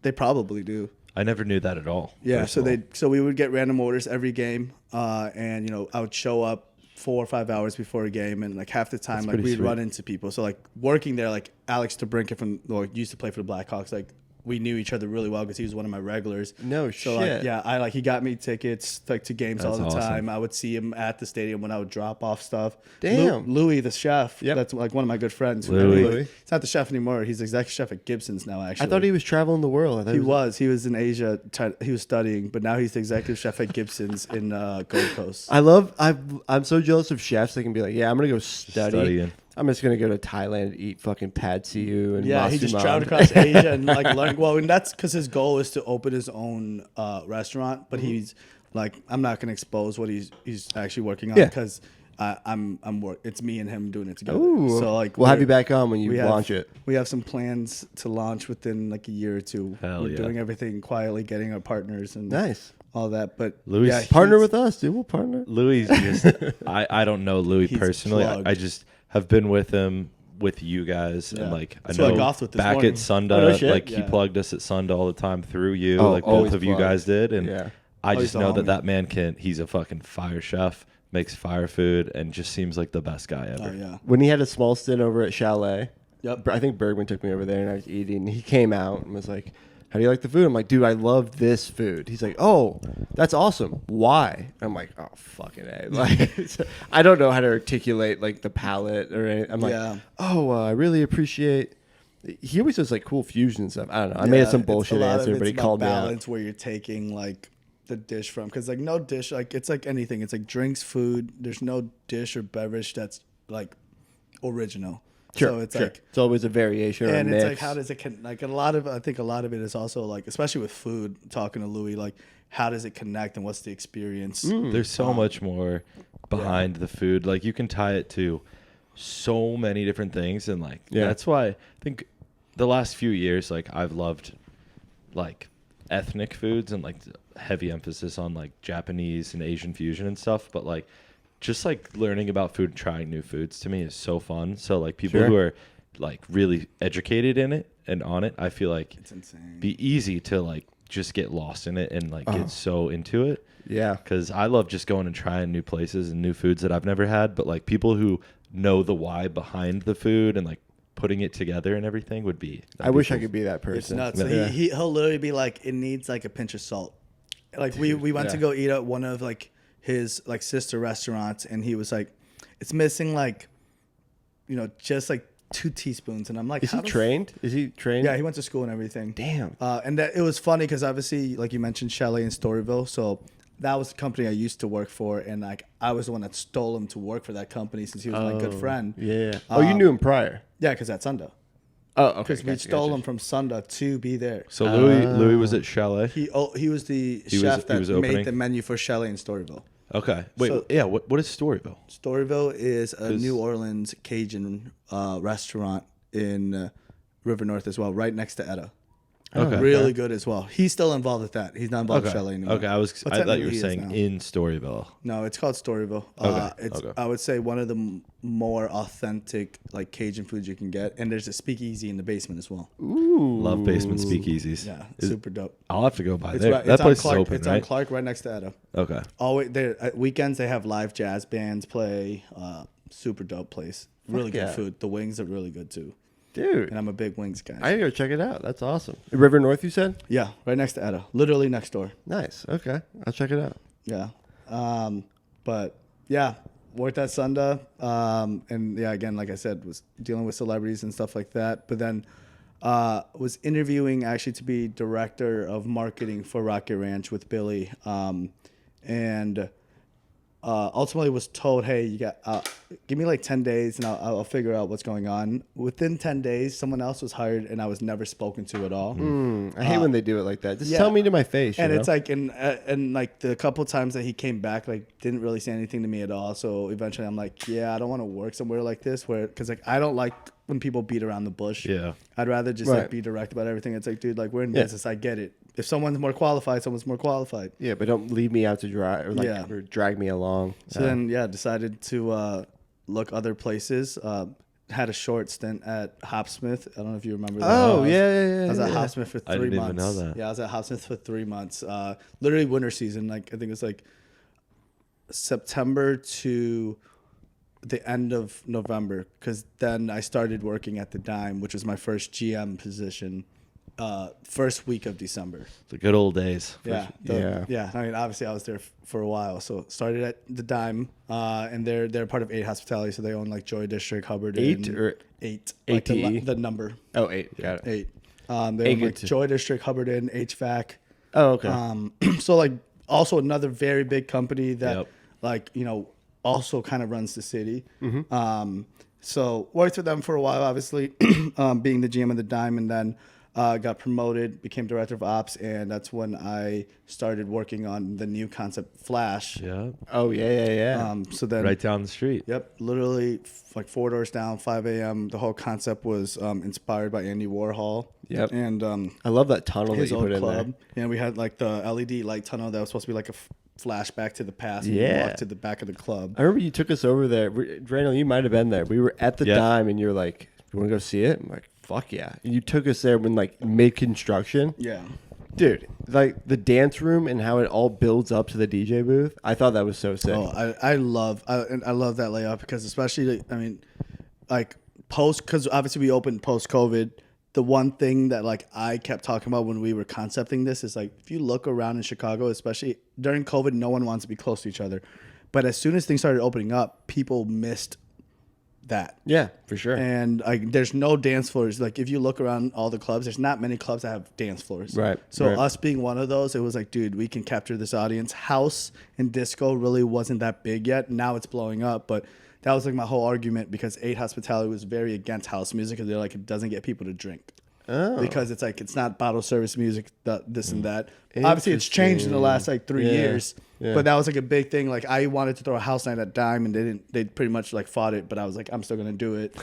They probably do. I never knew that at all. Yeah. So we would get random orders every game, and I would show up 4 or 5 hours before a game, and like half the time, That's like pretty we'd sweet. run into people. So like working there, like Alex DeBrincat used to play for the Blackhawks. Like we knew each other really well because he was one of my regulars. No So shit. like yeah, he got me tickets like to games all That's the awesome. time. I would see him at the stadium when I would drop off stuff. Damn. Louis the chef. Yep. That's like one of my good friends. Louis. He's not the chef anymore. He's executive chef at Gibson's now. Actually, I thought he was traveling the world. I thought He was in Asia. He was studying, but now he's the executive chef at Gibson's in Gold Coast. I'm so jealous of chefs. They can be like, yeah, I'm gonna go study. Studying. I'm just gonna go to Thailand and eat fucking pad see ew and Yeah, he just masuman. traveled across Asia and like learned. Well, and that's because his goal is to open his own restaurant. But he's like, I'm not gonna expose what he's actually working on Yeah. because it's me and him doing it together. Ooh. So like we'll have you back on when you we launch have, it. We have some plans to launch within like a year or two. Hell We're yeah. doing everything quietly, getting our partners and Nice. all that. But Louis- yeah, Partner he's- with us, dude. We'll partner. Louis just I don't know Louis He's personally. I plugged. just have been with him with you guys Yeah. and like I That's who I know golfed with this back morning. at Sunda, Oh, no shit. like he Yeah. plugged us at Sunda all the time through you, Oh, like always both of you plugged. guys did, and Yeah. I Oh, just he's a know that homie. that man he's a fucking fire chef, makes fire food, and just seems like the best guy ever. Oh yeah. When he had a small stint over at Chalet, Yep. I think Bergman took me over there and I was eating. He came out and was like, how do you like the food? I'm like, dude, I love this food. He's like, oh, that's awesome. Why? I'm like, oh, fucking A. Like, I don't know how to articulate like the palate or anything. I'm like, Yeah. oh, I really appreciate. He always does like cool fusion stuff. I don't know. I made Yeah, up some it's bullshit a lot of answer, it's but he about called me balance out. where you're taking like the dish from, because like no dish, like it's like anything, it's like drinks, food, there's no dish or beverage that's like original. Sure, So it's sure. like, It's always a variation or a and mix. it's like, how does it like I think a lot of it is also like, especially with food, talking to Louis, like how does it connect and what's the experience? There's so much more behind the food. Like you can tie it to so many different things, and like Yeah. that's why I think the last few years, like I've loved like ethnic foods and like heavy emphasis on like Japanese and Asian fusion and stuff. But like just like learning about food and trying new foods to me is so fun. So like people Sure. who are like really educated in it and on it, I feel like It's insane. be easy to like just get lost in it and like get so into it. Yeah. Because I love just going and trying new places and new foods that I've never had. But like people who know the why behind the food and like putting it together and everything would be. I wish I could be that person. It's nuts. So Yeah. he'll literally be like, it needs like a pinch of salt. Like we went to yeah. go eat at one of like his like sister restaurants, and he was like, it's missing like, just like 2 teaspoons, and I'm like, Is he how the f- trained? Is he trained? Yeah, he went to school and everything. Damn. And that it was funny because obviously, like you mentioned, Chalet in Storyville. So that was the company I used to work for, and like I was the one that stole him to work for that company since he was my good friend. Yeah. Oh, you knew him prior. Yeah, because at Sunda. Oh, okay. Because we stole him from Sunda to be there. So Louis was at Chalet. He was the He was- chef he that was opening? made the menu for Chalet in Storyville. Okay. Wait. So- yeah. What is Storyville? Storyville is a 'Cause- New Orleans Cajun restaurant in River North as well, right next to Etta. Okay. Really good as well. He's still involved with that. He's not involved with Okay. Chalet anymore. Okay. I But thought you technically were he is saying now. in Storyville. No, it's called Storyville. Okay, It's okay. I would say one of the more authentic like Cajun foods you can get, and there's a speakeasy in the basement as well. Ooh. Love basement speakeasies. Yeah, Is- super dope. I'll have to go by It's there. right, That it's on place is Clark. open, It's right? on Clark, right next to Etta. Okay. Always there at weekends they have live jazz bands play. Super dope place. Really good yeah. food. The wings are really good too. Dude. And I'm a big wings guy. I gotta go check it out. That's awesome. River North, you said? Yeah, right next to Etta. Literally next door. Nice. Okay. I'll check it out. Yeah. But yeah, worked at Sunda. And yeah, again, like I said, was dealing with celebrities and stuff like that. But then was interviewing actually to be director of marketing for Rocket Ranch with Billy. And ultimately was told, hey, you got give me like 10 days and I'll figure out what's going on. Within 10 days, someone else was hired and I was never spoken to at all. I hate when they do it like that. Just yeah. tell me to my face. And you it's know? like, and like the couple times that he came back, like didn't really say anything to me at all. So eventually I'm like, yeah, I don't want to work somewhere like this because like I don't like when people beat around the bush. Yeah. I'd rather just Right. like be direct about everything. It's like, dude, like we're in Yeah. business. I get it. If someone's more qualified, someone's more qualified. Yeah, but don't leave me out to dry or like Yeah. or drag me along. So then, decided to look other places. Had a short stint at Hopsmith. I don't know if you remember that. Oh, I was, yeah. I was at yeah. Hopsmith for 3 I didn't even months. know that. Yeah, I was at Hopsmith for 3 months. Literally winter season. Like I think it was like September to the end of November, because then I started working at the Dime, which was my first GM position. First week of December. The good old days. Yeah. I mean, obviously, I was there for a while. So started at the Dime, and they're part of 8 Hospitality, so they own like Joy District, Hubbard, 8 or 8, ATE? like the number Oh, 8. Got it. 8. They own like Akers. Joy District, Hubbard, HVAC. Oh, okay. So like also another very big company that Yep. like also kind of runs the city. So worked with them for a while, obviously, being the GM of the Dime, and then got promoted, became director of ops, and that's when I started working on the new concept Flash. Yeah. Oh, yeah. So then, Right down the street. yep, literally like 4 doors down, 5 a.m. The whole concept was inspired by Andy Warhol. Yep. And I love that tunnel that his you old put in club. there. Yeah, we had like the LED light tunnel that was supposed to be like a flashback to the past. And Yeah. you walk to the back of the club. I remember you took us over there. Randall, you might have been there. We were at the Yeah. Dime, and you're like, "You want to go see it?" I'm like, "Fuck yeah!" And you took us there when like mid construction. Yeah. Dude, like the dance room and how it all builds up to the DJ booth. I thought that was so sick. Oh, I love that layout, because especially I mean, like because obviously we opened post COVID. The one thing that like I kept talking about when we were concepting this is like, if you look around in Chicago, especially during COVID, no one wants to be close to each other. But as soon as things started opening up, people missed that. Yeah, for sure. And like, there's no dance floors. Like, if you look around all the clubs, there's not many clubs that have dance floors. Right, So right. us being one of those, it was like, dude, we can capture this audience. House and disco really wasn't that big yet. Now it's blowing up, but that was like my whole argument, because 8 Hospitality was very against house music, and they're like, it doesn't get people to drink. Oh. Because it's like, it's not bottle service music, this and that. Obviously, it's changed in the last like 3 Yeah. years. Yeah. But that was like a big thing. Like, I wanted to throw a house night at Dime, and they pretty much like fought it. But I was like, I'm still gonna do it.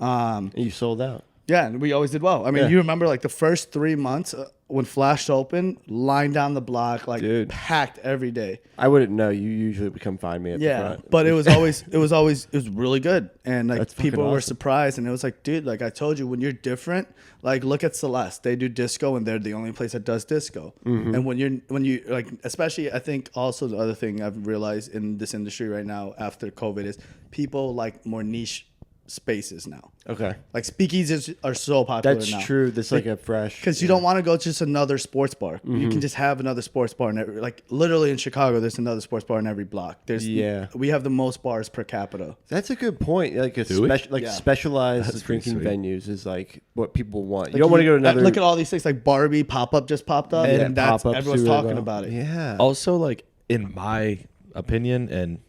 And you sold out. Yeah, and we always did well. I mean, Yeah. you remember like the first 3 months when Flash opened, line down the block, like Dude. packed every day. I wouldn't know. You usually would come find me at the Yeah, front. but it was really good, and like That's fucking people were awesome. surprised, and it was like, dude, like I told you, when you're different, like look at Celeste, they do disco, and they're the only place that does disco. Mm-hmm. And when you like, especially, I think also the other thing I've realized in this industry right now after COVID is people like more niche spaces now. Okay. Like speakeasies are so popular That's now. true. That's like a fresh. Because you don't want to go to just another sports bar. You can just have another sports bar in every, like literally in Chicago, there's another sports bar in every block. Yeah. We have the most bars per capita. That's a good point. Like a Do we? like Yeah. specialized That's pretty drinking sweet. venues is like what people want. Like you don't want to go to another. Look at all these things like Barbie pop up just popped up, and that's pop-ups everyone's do really talking well. about it. Yeah. Also, like, in my opinion, and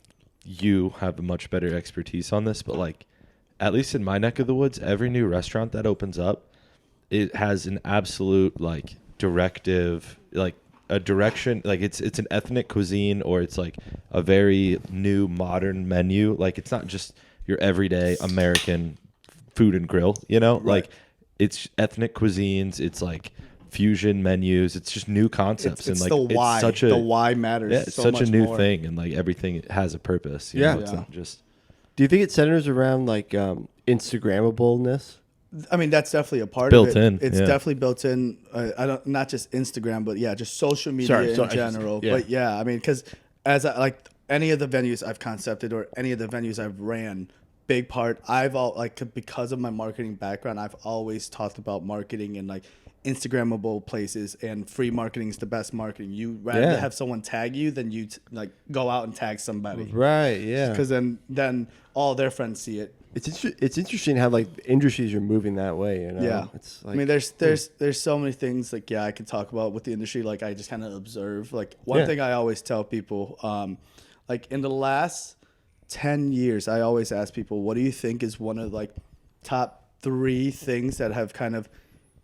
you have a much better expertise on this, but like, at least in my neck of the woods, every new restaurant that opens up, it has an absolute like directive, like a direction, like it's an ethnic cuisine, or it's like a very new modern menu. Like, it's not just your everyday American food and grill, you know? Like, it's ethnic cuisines, it's like fusion menus, it's just new concepts. It's and like, the why. it's such a The why matters. yeah, it's so such a much new more. thing, and like everything has a purpose. You Yeah. know? It's Yeah. not just Do you think it centers around like Instagrammableness? I mean, that's definitely a part Built of it. in, It's yeah. definitely built in. I don't, not just Instagram, but yeah, just social media Sorry, in so I just- general. yeah. But yeah, I mean, because as I, like any of the venues I've concepted or any of the venues I've ran, big part because of my marketing background, I've always talked about marketing and like Instagrammable places, and free marketing is the best marketing. You rather Yeah. have someone tag you than you like go out and tag somebody, Right. Yeah. because then all their friends see it. It's interesting how like industries are moving that way. You know. Yeah, It's like, I mean, there's so many things like I could talk about with the industry. Like I just kind of observe. Like one Yeah. thing I always tell people, like in the last 10 years, I always ask people, what do you think is one of like top 3 things that have kind of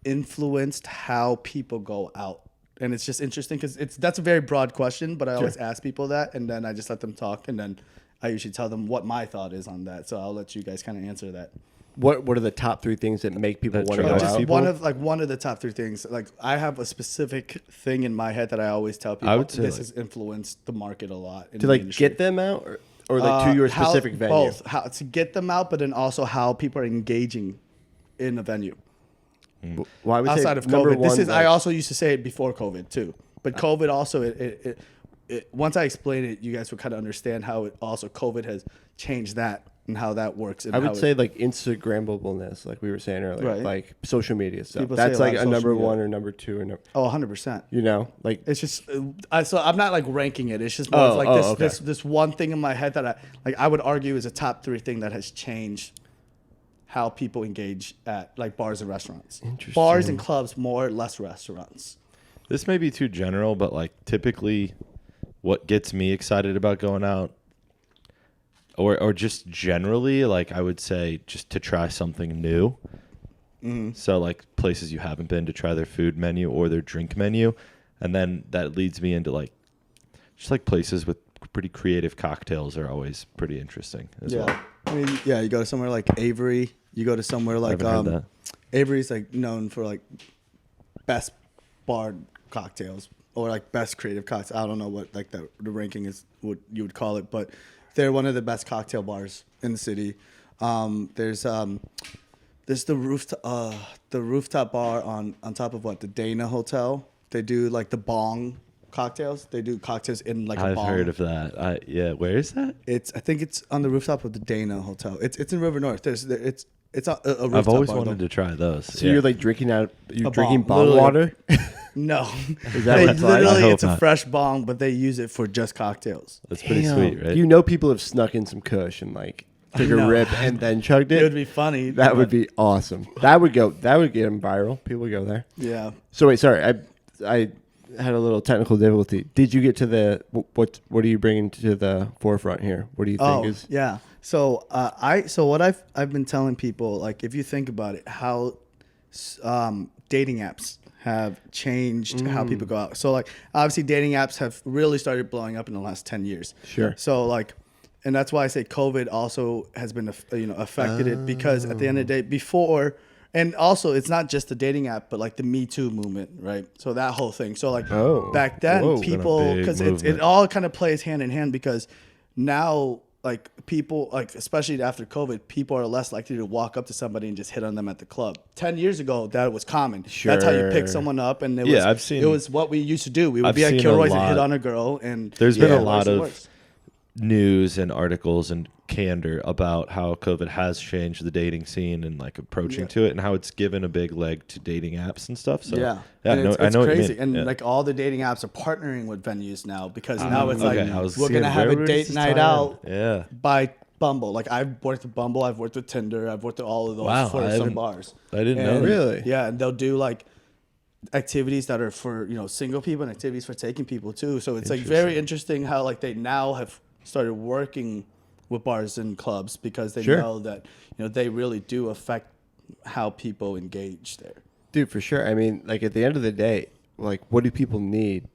influenced how people go out? And it's just interesting because that's a very broad question, but I always ask people that, and then I just let them talk, and then I usually tell them what my thought is on that. So I'll let you guys kind of answer that. what are the top 3 things that make people That want to go drives out? Just one of the top 3 things. Like I have a specific thing in my head that I always tell people. I would say this like- has influenced the market a lot. In To the like industry. get them out, or like to your specific venue. Both how to get them out, but then also how people are engaging in the venue Well, I would outside say of number COVID. This one, is I also used to say it before COVID too, but COVID also it once I explain it, you guys would kind of understand how it also COVID has changed that and how that works. And I how would say like Instagrammableness, like we were saying earlier, Right. like social media stuff. People say That's a lot like of a social number media. 1 or number 2 or no, 100%. you know, like It's just so I'm not like ranking it. It's just more of like this one thing in my head that I would argue is a top 3 thing that has changed how people engage at like bars and restaurants. Interesting. Bars and clubs more, less restaurants. This may be too general, but like typically what gets me excited about going out or just generally, like I would say just to try something new. So like places you haven't been to try their food menu or their drink menu. And then that leads me into like just like places with pretty creative cocktails are always pretty interesting as well. I mean, yeah, you go to somewhere like Avery, you go to somewhere like haven't heard that. Avery's like known for like best bar cocktails or like best creative cocktails. I don't know what like the ranking is, what you would call it, but they're one of the best cocktail bars in the city. There's the rooftop bar on top of what, the Dana Hotel. They do like the bong cocktails. They do cocktails in like a I've bong. heard of that. Yeah, where is that? I think it's on the rooftop of the Dana Hotel. It's in River North. It's a rooftop I've always bar, wanted though. to try those. so you're like drinking A drinking bong, bong water. No, Is that what it's like? I literally hope it's a not. fresh bong, but they use it for just cocktails. That's pretty Damn. sweet, right? You know, people have snuck in some Kush and like took a No. rip and then chugged It it. would be funny. That would but- be awesome. That would get them viral. People would go there. Yeah. So wait, sorry, I had a little technical difficulty. Did you get to the what are you bringing to the forefront here? What do you think is? Yeah. So what I've been telling people, like if you think about it, how dating apps have changed how people go out. So like obviously dating apps have really started blowing up in the last 10 years. Sure. So like, and that's why I say COVID also has been affected it, because at the end of the day before. And also, it's not just the dating app, but like the Me Too movement, right? So that whole thing. So like back then, Whoa. people, Been a big because it movement. all kind of plays hand in hand, because now like people, like especially after COVID, people are less likely to walk up to somebody and just hit on them at the club. 10 years ago, that was common. That's how you pick Sure. someone up, and I've it was what we used to do. We would I've be at seen a Kilroy's and lot. hit on a girl, and There's been a worse lot and of worse. news and articles and candor about how COVID has changed the dating scene and like approaching to it, and how it's given a big leg to dating apps and stuff. So Yeah, I and know, it's I know what you crazy, mean. and Yeah. like all the dating apps are partnering with venues now, because now it's okay, like I was we're seeing gonna have where a does date this night tie in? out Yeah. by Bumble. Like I've worked with Bumble, I've worked with Tinder, I've worked with all of those Wow, for I some haven't- bars. I didn't know And, that. Really? Yeah, and they'll do like activities that are for single people and activities for taking people too. So it's like very interesting how like they now have started working with bars and clubs, because they Sure. know that they really do affect how people engage there. Dude, for sure. I mean, like at the end of the day, like what do people need?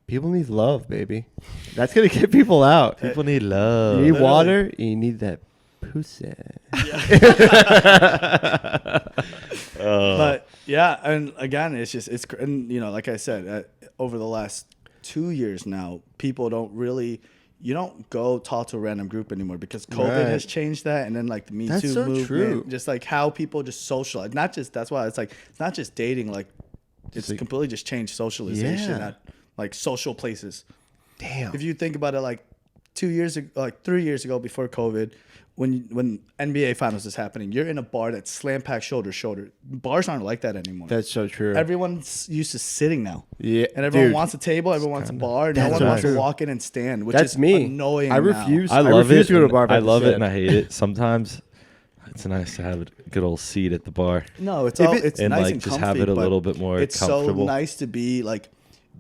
People need love, baby. That's gonna get people out. People need love. You need literally. water. And you need that pussy. But yeah, and again, it's and like I said, over the last 2 years now, people you don't go talk to a random group anymore, because COVID Right. has changed that, and then like the Me That's Too so movement, true. just like how people just socialize. That's why it's like it's not just dating, like it's like- completely just changed socialization Yeah. at like social places. Damn. If you think about it, like 2 years ago, like 3 years ago, before COVID, when NBA Finals is happening, you're in a bar that's slam packed shoulder to shoulder. Bars aren't like that anymore. That's so true. Everyone's used to sitting now. Yeah, And everyone dude. wants a table, everyone wants a bar, no That's one wants true. to walk in and stand, which That's is me. annoying. I now. refuse. I love refuse it. to go to a and bar. if I have to love it sit. and I hate it. Sometimes it's nice to have a good old seat at the bar. No, it's If all it- it's and nice like and just comfy, have it a but little bit more it's comfortable. so nice to be like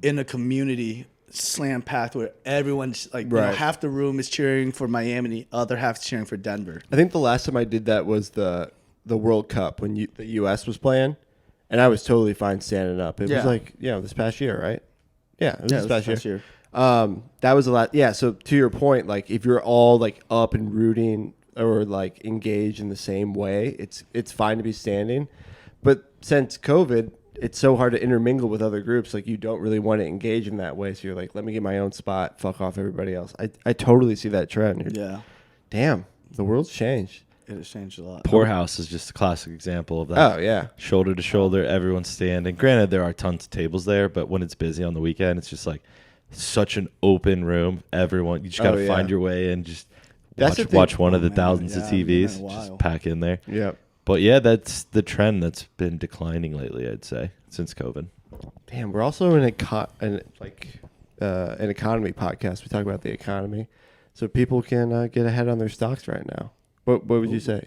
in a community slam packed where everyone's like Right. half the room is cheering for Miami, and the other half's cheering for Denver. I think the last time I did that was the World Cup when the U.S. was playing, and I was totally fine standing up. It was Yeah. like this past year, right? Yeah, it was this past year. year. That was a lot. Yeah. So to your point, like if you're all like up and rooting or like engage in the same way, it's fine to be standing. But since COVID, it's so hard to intermingle with other groups. Like you don't really want to engage in that way. So you're like, let me get my own spot, fuck off everybody else. I totally see that trend. Yeah. Damn, the world's changed. It has changed a lot. Poorhouse is just a classic example of that. Oh yeah. Shoulder to shoulder, everyone's standing. Granted, there are tons of tables there, but when it's busy on the weekend, it's just like such an open room. Everyone, you just got to find your way in. Just watch one of the thousands of TVs. Just pack in there. Yeah. But yeah, that's the trend that's been declining lately, I'd say, since COVID. Damn, we're also an economy podcast. We talk about the economy, so people can get ahead on their stocks right now. What would you say?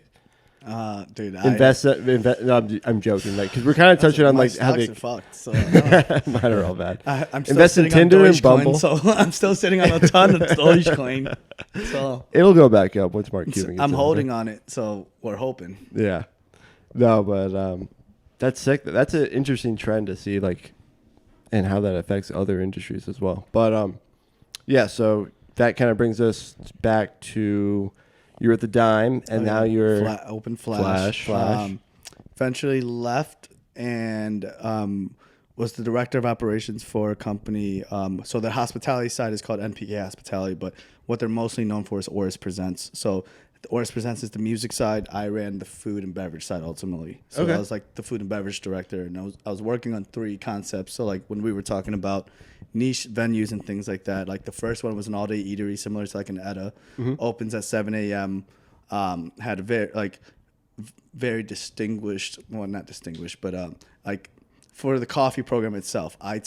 Dude, invest. No, I'm joking. Like, because we're kind of touching on like how they fucked. So mine are all bad. I'm still Invest in sitting Tinder on and Bumble. Dogecoin, so I'm still sitting on a ton of Dogecoin. So It'll go back up once Mark Cuban gets I'm in holding there. on it, so we're hoping. Yeah. No, but that's sick. That's an interesting trend to see, like, and how that affects other industries as well. But yeah, so that kind of brings us back to you were at the Dime, and now you're Open Flash. Eventually left and was the director of operations for a company. So the hospitality side is called NPK Hospitality, but what they're mostly known for is Oris Presents. So Oris Presents is the music side. I ran the food and beverage side ultimately. So I was like the food and beverage director, and I was working on 3 concepts. So like when we were talking about niche venues and things like that, like the first one was an all-day eatery similar to like an Etta, opens at 7 a.m. Had a very distinguished, well, not distinguished, but like for the coffee program itself, I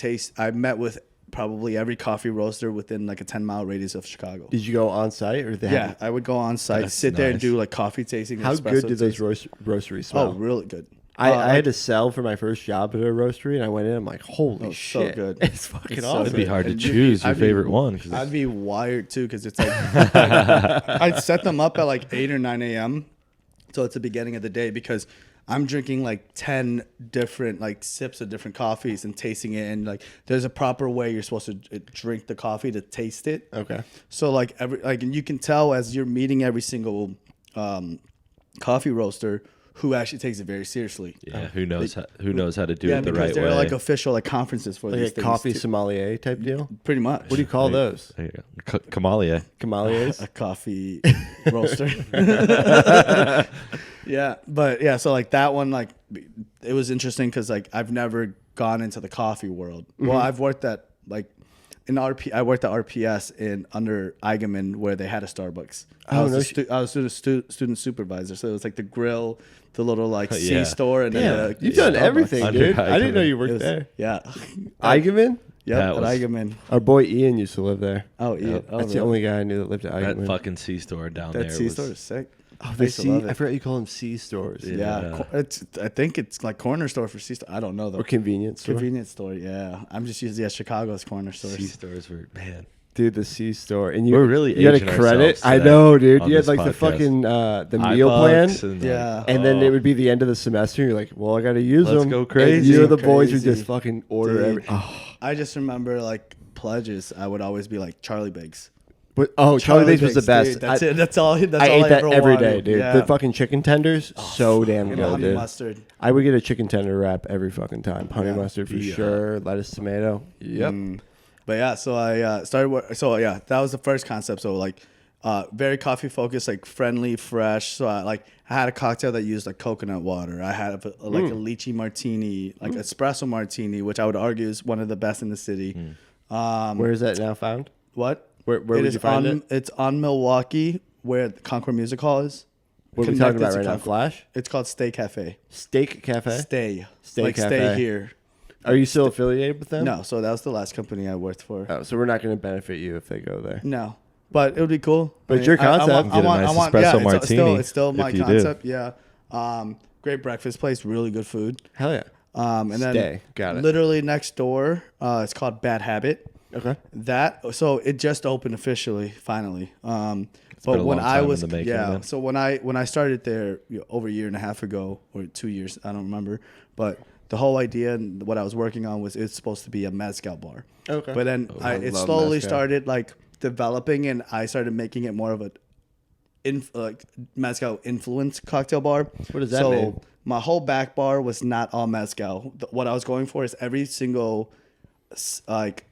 met with probably every coffee roaster within like a 10-mile radius of Chicago. Did you go on site or I would go on site, sit there and do like coffee tasting. How good do those roasteries smell? Oh, really good. I had to sell for my first job at a roastery, and I went in. I'm like, holy shit, so good. It's fucking awesome. It'd be hard to choose your favorite one. I'd be wired too because it's like I'd set them up at like 8 or 9 a.m. So it's the beginning of the day because I'm drinking like 10 different like sips of different coffees and tasting it, and like there's a proper way you're supposed to drink the coffee to taste it. Okay. So like and you can tell as you're meeting every single coffee roaster who actually takes it very seriously. Yeah, who knows how to do it the right way. They're like official like conferences for like these a things. coffee sommelier type deal? Pretty much. What do you call those? There you go. Kamalier. Kamaliers? A coffee roaster. Yeah, but yeah, so like that one, like it was interesting because like I've never gone into the coffee world. Well, I've worked at like I worked at RPS under Eigenmann where they had a Starbucks. I was a student supervisor, so it was like the grill, the little like C store, and then you've done everything, Under dude. I didn't know Eigenmann. you worked there. Yeah, Eigenmann? yeah, at Eigenmann. Our boy Ian used to live there. Oh, yeah, That's the only guy I knew that lived at That Eigenmann. fucking C store down there. That C store is sick. Oh, I used to love it. I forgot you call them C stores. Yeah, I think it's like corner store for C store. I don't know though. Or convenience store. Convenience store, yeah. I'm just using Chicago's corner stores. C stores were, man. Dude, the C store. And We're really you had a aging credit. ourselves I today know, dude. on You had this like the podcast. fucking the meal plan. And then it would be the end of the semester. You're like, well, I got to use Let's them. go crazy. And you and the boys would Crazy. just fucking order Dude. every. Oh. I just remember like pledges. I would always be like Charlie Bakes. But, Charlie Bakes was the best. Dude, that's it. That's all. That's I all ate that ever every wanted. day, dude. Yeah. The fucking chicken tenders, so damn And good, honey dude. mustard. I would get a chicken tender wrap every fucking time. Honey mustard for Yeah. sure. Lettuce, tomato. Yep. But yeah, so I started. So yeah, that was the first concept. So like, very coffee focused, like friendly, fresh. So I had a cocktail that used like coconut water. I had a lychee martini, like espresso martini, which I would argue is one of the best in the city. Where is that now found? What? Where would you find it? It's on Milwaukee, where the Concord Music Hall is. What are we talking Connected about to right now? Concord. Flash? It's called Stay Cafe. Steak Cafe? Stay Stay Cafe. Stay here. Are you still affiliated with them? No, so that was the last company I worked for. Oh, so we're not going to benefit you if they go there. No, but it would be cool. But it's your concept. Get a nice espresso martini It's still my if you do. concept. Yeah. Great breakfast place, really good food. Hell yeah. And then Stay. Got it. literally next door, it's called Bad Habit. Okay. So it just opened officially, finally. been But a when long I time in was the making, then. so when I started there over a year and a half ago or 2 years, I don't remember, but the whole idea and what I was working on was it's supposed to be a mezcal bar. Okay. But then I it love slowly mezcal. started like developing, and I started making it more of like mezcal influenced cocktail bar. What does that mean? My whole back bar was not all mezcal. What I was going for is every single like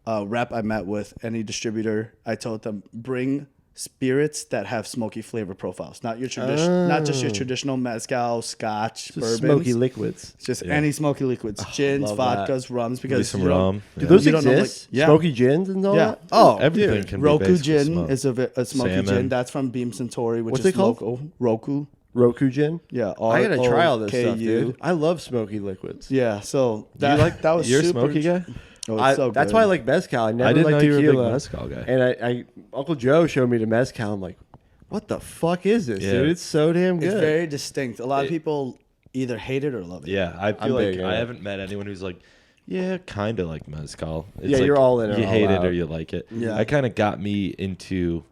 rep I met with, any distributor, I told them bring spirits that have smoky flavor profiles, not your tradition, not just your traditional mezcal, scotch, bourbons. Smoky liquids. Just any smoky liquids, gins, love vodkas, rums. Because some you don't- rum. Do those You don't know, exist? like- yeah. Smoky gins and all Yeah. that? Oh, Everything dude. can be Roku basically gin smoke. is a smoky Salmon. gin. That's from Beam Centauri, which What's is it called? local. Roku. Roku gin? Yeah. I gotta try all this stuff, R-O-K-U. dude. I love smoky liquids. Yeah. So You that that was you're a super smoky guy? Oh, it's so That's good. why I like mezcal. I never I didn't liked know you were a big tequila. mezcal guy. And I Uncle Joe showed me the mezcal. I'm like, what the fuck is this, Yeah. dude? It's so damn good. It's very distinct. A lot of people either hate it or love it. Yeah, I I'm feel like big in I it. haven't met anyone who's like, yeah, kind of like mezcal. It's Yeah, like you're all in or You all hate out. it or you like it. Yeah. That kind of got me into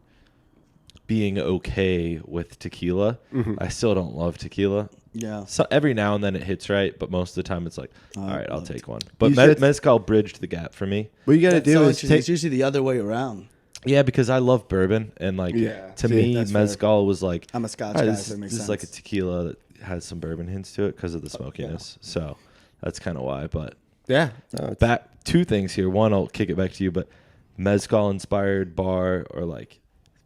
being okay with tequila. Mm-hmm. I still don't love tequila. Yeah. So every now and then it hits right, but most of the time it's like, all right, I'll love take one. But You should- mezcal bridged the gap for me. What you got to That's do so is interesting. take. It's usually the other way around. Yeah, because I love bourbon, and like Yeah, to see, me, that's fair. mezcal was like, I'm a Scotch all right, guy, this, so it makes this sense. is like a tequila that has some bourbon hints to it because of the smokiness. So that's kind of why. But Yeah. No, it's- back two things here. One, I'll kick it back to you, but mezcal inspired bar, or like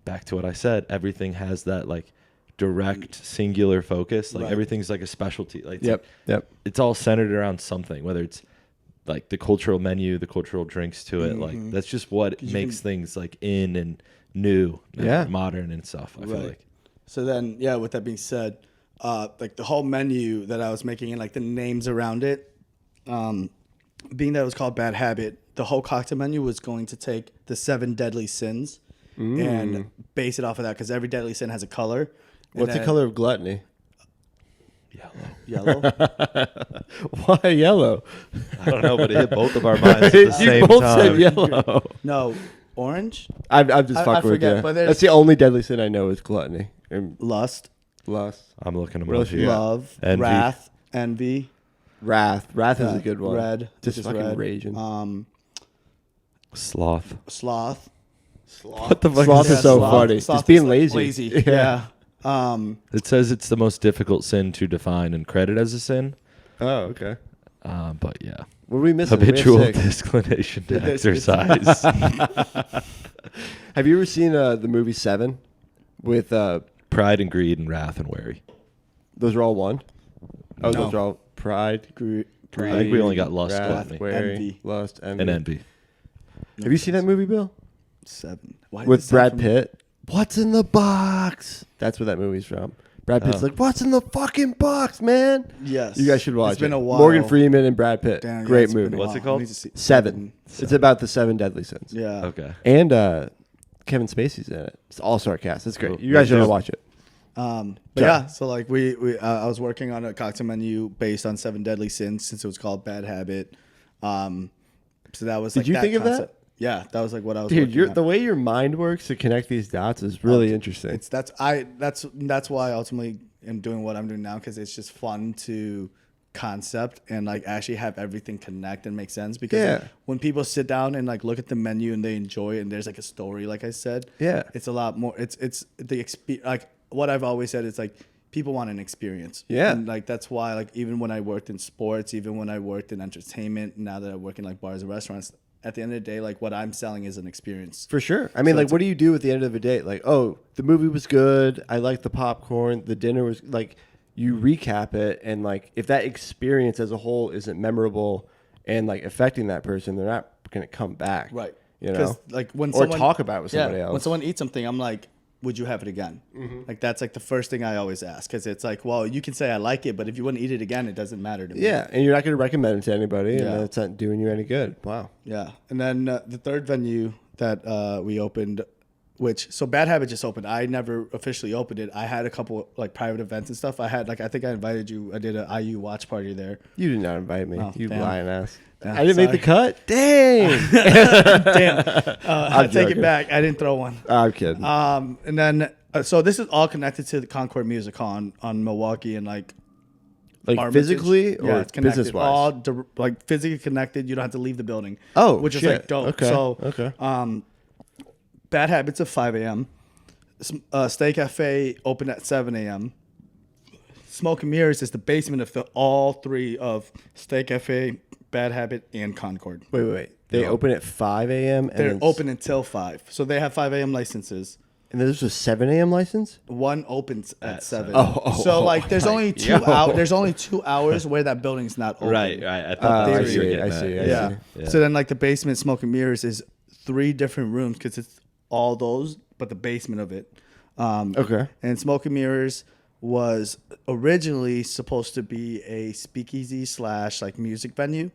back to what I said, everything has that like direct singular focus. Like Right. everything's like a specialty. Like Yep. it's all centered around something, whether it's like the cultural menu, the cultural drinks to it. Like that's just what you makes can- things like in and new, and Yeah. modern and stuff. I feel Right. like. So then, yeah, with that being said, like the whole menu that I was making and like the names around it, being that it was called Bad Habit, the whole cocktail menu was going to take the 7 deadly sins and base it off of that because every deadly sin has a color. And What's the then color of gluttony? Yellow. Yellow. Why yellow? I don't know, but it hit both of our minds at the You same both time. said yellow. No, orange, I'm just I fucking with forget, you. but there's- That's the only deadly sin I know is gluttony and lust, lust. I'm looking them What up else you here. got? love, Envy. wrath, envy. Wrath is a good one. Red, Just which is fucking red. raging. Sloth. Sloth. What the fuck Sloth is is that? so sloth- funny. sloth Just being is, like, lazy. Yeah. It says it's the most difficult sin to define and credit as a sin. Oh, okay. But yeah, What are we missing? We have habitual 6. disinclination to There's- exercise. Have you ever seen the movie Seven? With Pride and greed and wrath and worry. those are all one. Oh, No. those are all pride, I think we only got lust, wrath, gluttony, worry, envy. lust, envy. and envy. Have you seen that movie, Bill? 7. Why did With this sound Brad Pitt. What's in the box? That's where that movie's from. Brad Pitt's Oh. like, "What's in the fucking box, man?" Yes. You guys should watch It's been it. a while. Morgan Freeman and Brad Pitt. Damn, yeah, Great it's been a movie. What's it while. called? I need to see- 7. It's about the 7 deadly sins. Yeah. Okay. And Kevin Spacey's in it. It's all star cast. It's great. Cool. You guys should Yeah. watch it. But Sure. yeah, so like I was working on a cocktail menu based on 7 deadly sins since it was called Bad Habit. So that was Did like you that think of that? concept. Yeah, that was like what I was. Dude, working on. the way your mind works to connect these dots is really interesting. It's that's why I ultimately am doing what I'm doing now because it's just fun to concept and like actually have everything connect and make sense because Yeah. like, when people sit down and like look at the menu and they enjoy it and there's like a story like I said, Yeah. it's a lot more. It's the experience. Like what I've always said is like people want an experience. Yeah. And like that's why like even when I worked in sports, even when I worked in entertainment, now that I work in like bars and restaurants, at the end of the day, like what I'm selling is an experience. For sure. I mean, So like, it's- what do you do at the end of the day? Like, oh, the movie was good. I liked the popcorn. The dinner was like, you recap it. And like, if that experience as a whole isn't memorable and like affecting that person, they're not going to come back. Right. You know? Because like when Or someone, talk about it with somebody else. When someone eats something, I'm like, would you have it again? Like that's like the first thing I always ask because it's like, well, you can say I like it, but if you want to eat it again, it doesn't matter to me. Yeah. And you're not going to recommend it to anybody. Yeah. And it's not doing you any good. Wow. Yeah. And then the third venue that we opened, so Bad Habit just opened. I never officially opened it. I had a couple like private events and stuff. I think I invited you. I did an IU watch party there. You did not invite me. Oh, you damn. lying ass. Yeah, I didn't make the sorry. cut. Dang. Damn. I take joking. it back. I didn't throw one. I'm kidding. And then so this is all connected to the Concord Music Hall on Milwaukee and like like Armitage. physically or yeah, it's connected. business wise? All like physically connected. You don't have to leave the building. Oh, which is shit. like dope. Okay, So okay. Bad Habits at 5 a.m. Steak Cafe opened at 7 a.m. Smoke and Mirrors is the basement of all three of Steak Cafe, Bad Habit, and Concord. Wait. They open at 5 a.m. They're open until 5. So they have 5 a.m. licenses. And there's a 7 a.m. license? One opens at 7. So like there's only 2 hours. There's only 2 hours where that building's not open. Right. I thought that's what you were getting at. Yeah. So then like the basement Smoke and Mirrors is 3 different rooms because it's all those, but the basement of it. Okay. And Smoke and Mirrors was originally supposed to be a speakeasy / like music venue.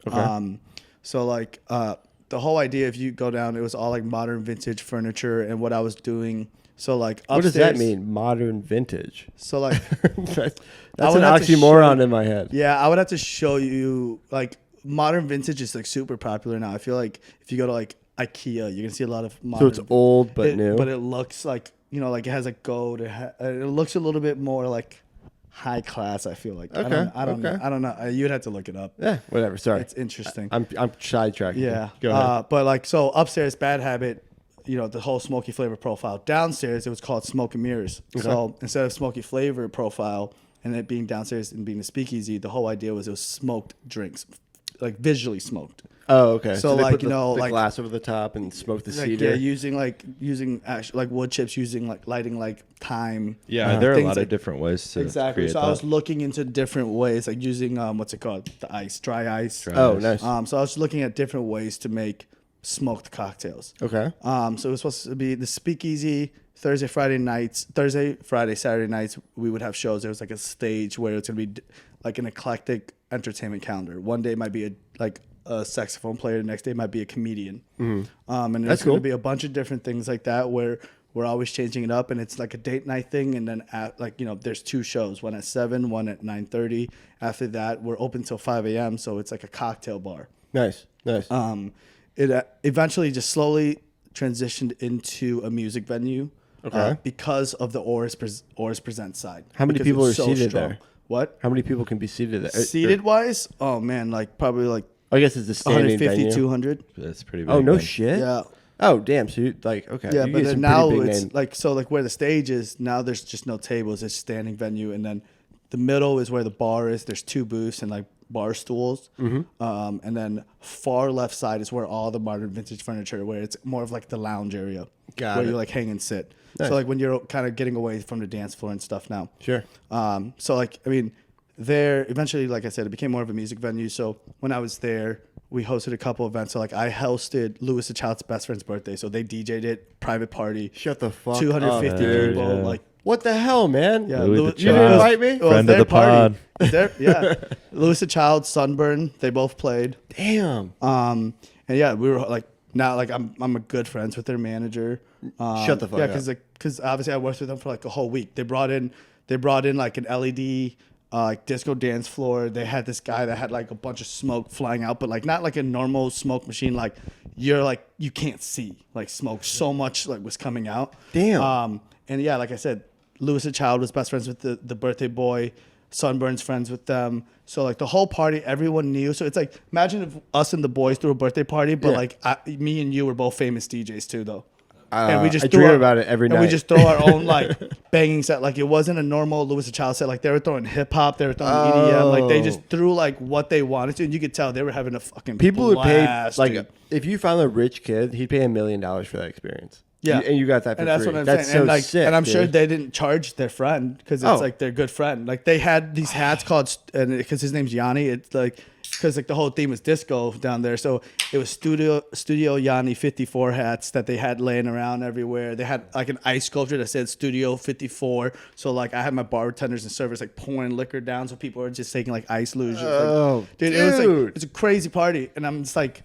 Okay. So like the whole idea, if you go down, it was all like modern vintage furniture and what I was doing. So like upstairs, what does that mean? Modern vintage. So like that's an oxymoron in my head. Yeah, I would have to show you like modern vintage is like super popular now. I feel like if you go to like IKEA, you're gonna see a lot of modern. So it's old but new. But it looks like like it has a gold. It looks a little bit more like high class. I feel like. Okay. I don't know. You'd have to look it up. Yeah. Whatever. Sorry. It's interesting. I'm sidetracking. Yeah. Go ahead. But like so upstairs, Bad Habit. The whole smoky flavor profile. Downstairs, it was called Smoke and Mirrors. Okay. So instead of smoky flavor profile and it being downstairs and being a speakeasy, the whole idea was it was smoked drinks, like visually smoked. Oh, okay. So they like put the like glass over the top and smoke the like, cedar. Yeah, using actual like wood chips, using like lighting like thyme. Yeah, there are a lot of different ways to exactly. So that. I was looking into different ways, like using what's it called, the ice, dry ice. Nice. So I was looking at different ways to make smoked cocktails. Okay. So it was supposed to be the speakeasy Thursday, Friday, Saturday nights. We would have shows. There was like a stage where it's gonna be like an eclectic entertainment calendar. One day might be a saxophone player. The next day might be a comedian. Mm-hmm. And there's going to be a bunch of different things like that where we're always changing it up, and it's like a date night thing. And then there's 2 shows, one at 7, one at 9:30. After that, we're open till 5 a.m. So it's like a cocktail bar. Nice. It eventually just slowly transitioned into a music venue. Okay. Because of the Oris Present side. How many people are seated there? What? How many people can be seated there? Seated wise? Oh man, like probably like. I guess it's a standing 150, venue. 200. That's pretty big. Oh, no man. shit? Yeah. Oh, damn. So you okay. Yeah, you but get then some now pretty big it's name. like, so like where the stage is, now there's just no tables. It's standing venue. And then the middle is where the bar is. There's 2 booths and like bar stools. Mm-hmm. And then far left side is where all the modern vintage furniture, where it's more of like the lounge area. Where you like hang and sit. Nice. So like when you're kind of getting away from the dance floor and stuff now. Sure. So like, I mean, there eventually, like I said, it became more of a music venue. So when I was there, we hosted a couple events. So like I hosted Louis the Child's best friend's birthday. So they DJ'd it, private party. Shut the fuck 250 up, dude. people. Yeah. Like what the hell, man? yeah, Louis the you didn't invite me? Friend of the pod. Yeah, Louis the Child, Sunburn. They both played. Damn. And yeah, we were like now like I'm a good friends with their manager. Shut the fuck up. Yeah, because obviously I worked with them for like a whole week. They brought in like an LED. Like disco dance floor. They had this guy that had like a bunch of smoke flying out, but like not like a normal smoke machine. Like you can't see like smoke. So much like was coming out. Damn. And yeah, like I said, Louis the Child was best friends with the birthday boy. Sunburn's friends with them. So like the whole party, everyone knew. So it's like imagine if us and the boys threw a birthday party, but like me and you were both famous DJs too, though. And we just I dream about it every night. And we just throw our own like banging set. Like it wasn't a normal Louis the Child set. Like they were throwing hip hop, they were throwing EDM. Like they just threw like what they wanted to, and you could tell they were having a fucking people would pay blast, like dude. if you found a rich kid, he'd pay $1 million for that experience. Yeah, and you got that for and that's free. what I'm that's saying. So and like, sick, and I'm dude. sure they didn't charge their friend because it's like their good friend. Like they had these hats called, and because his name's Yanni, it's like because like the whole theme was disco down there. So it was Studio Yanni 54 hats that they had laying around everywhere. They had like an ice sculpture that said Studio 54. So like I had my bartenders and servers like pouring liquor down, so people were just taking like ice luge. Dude, it was like it's a crazy party, and I'm just like.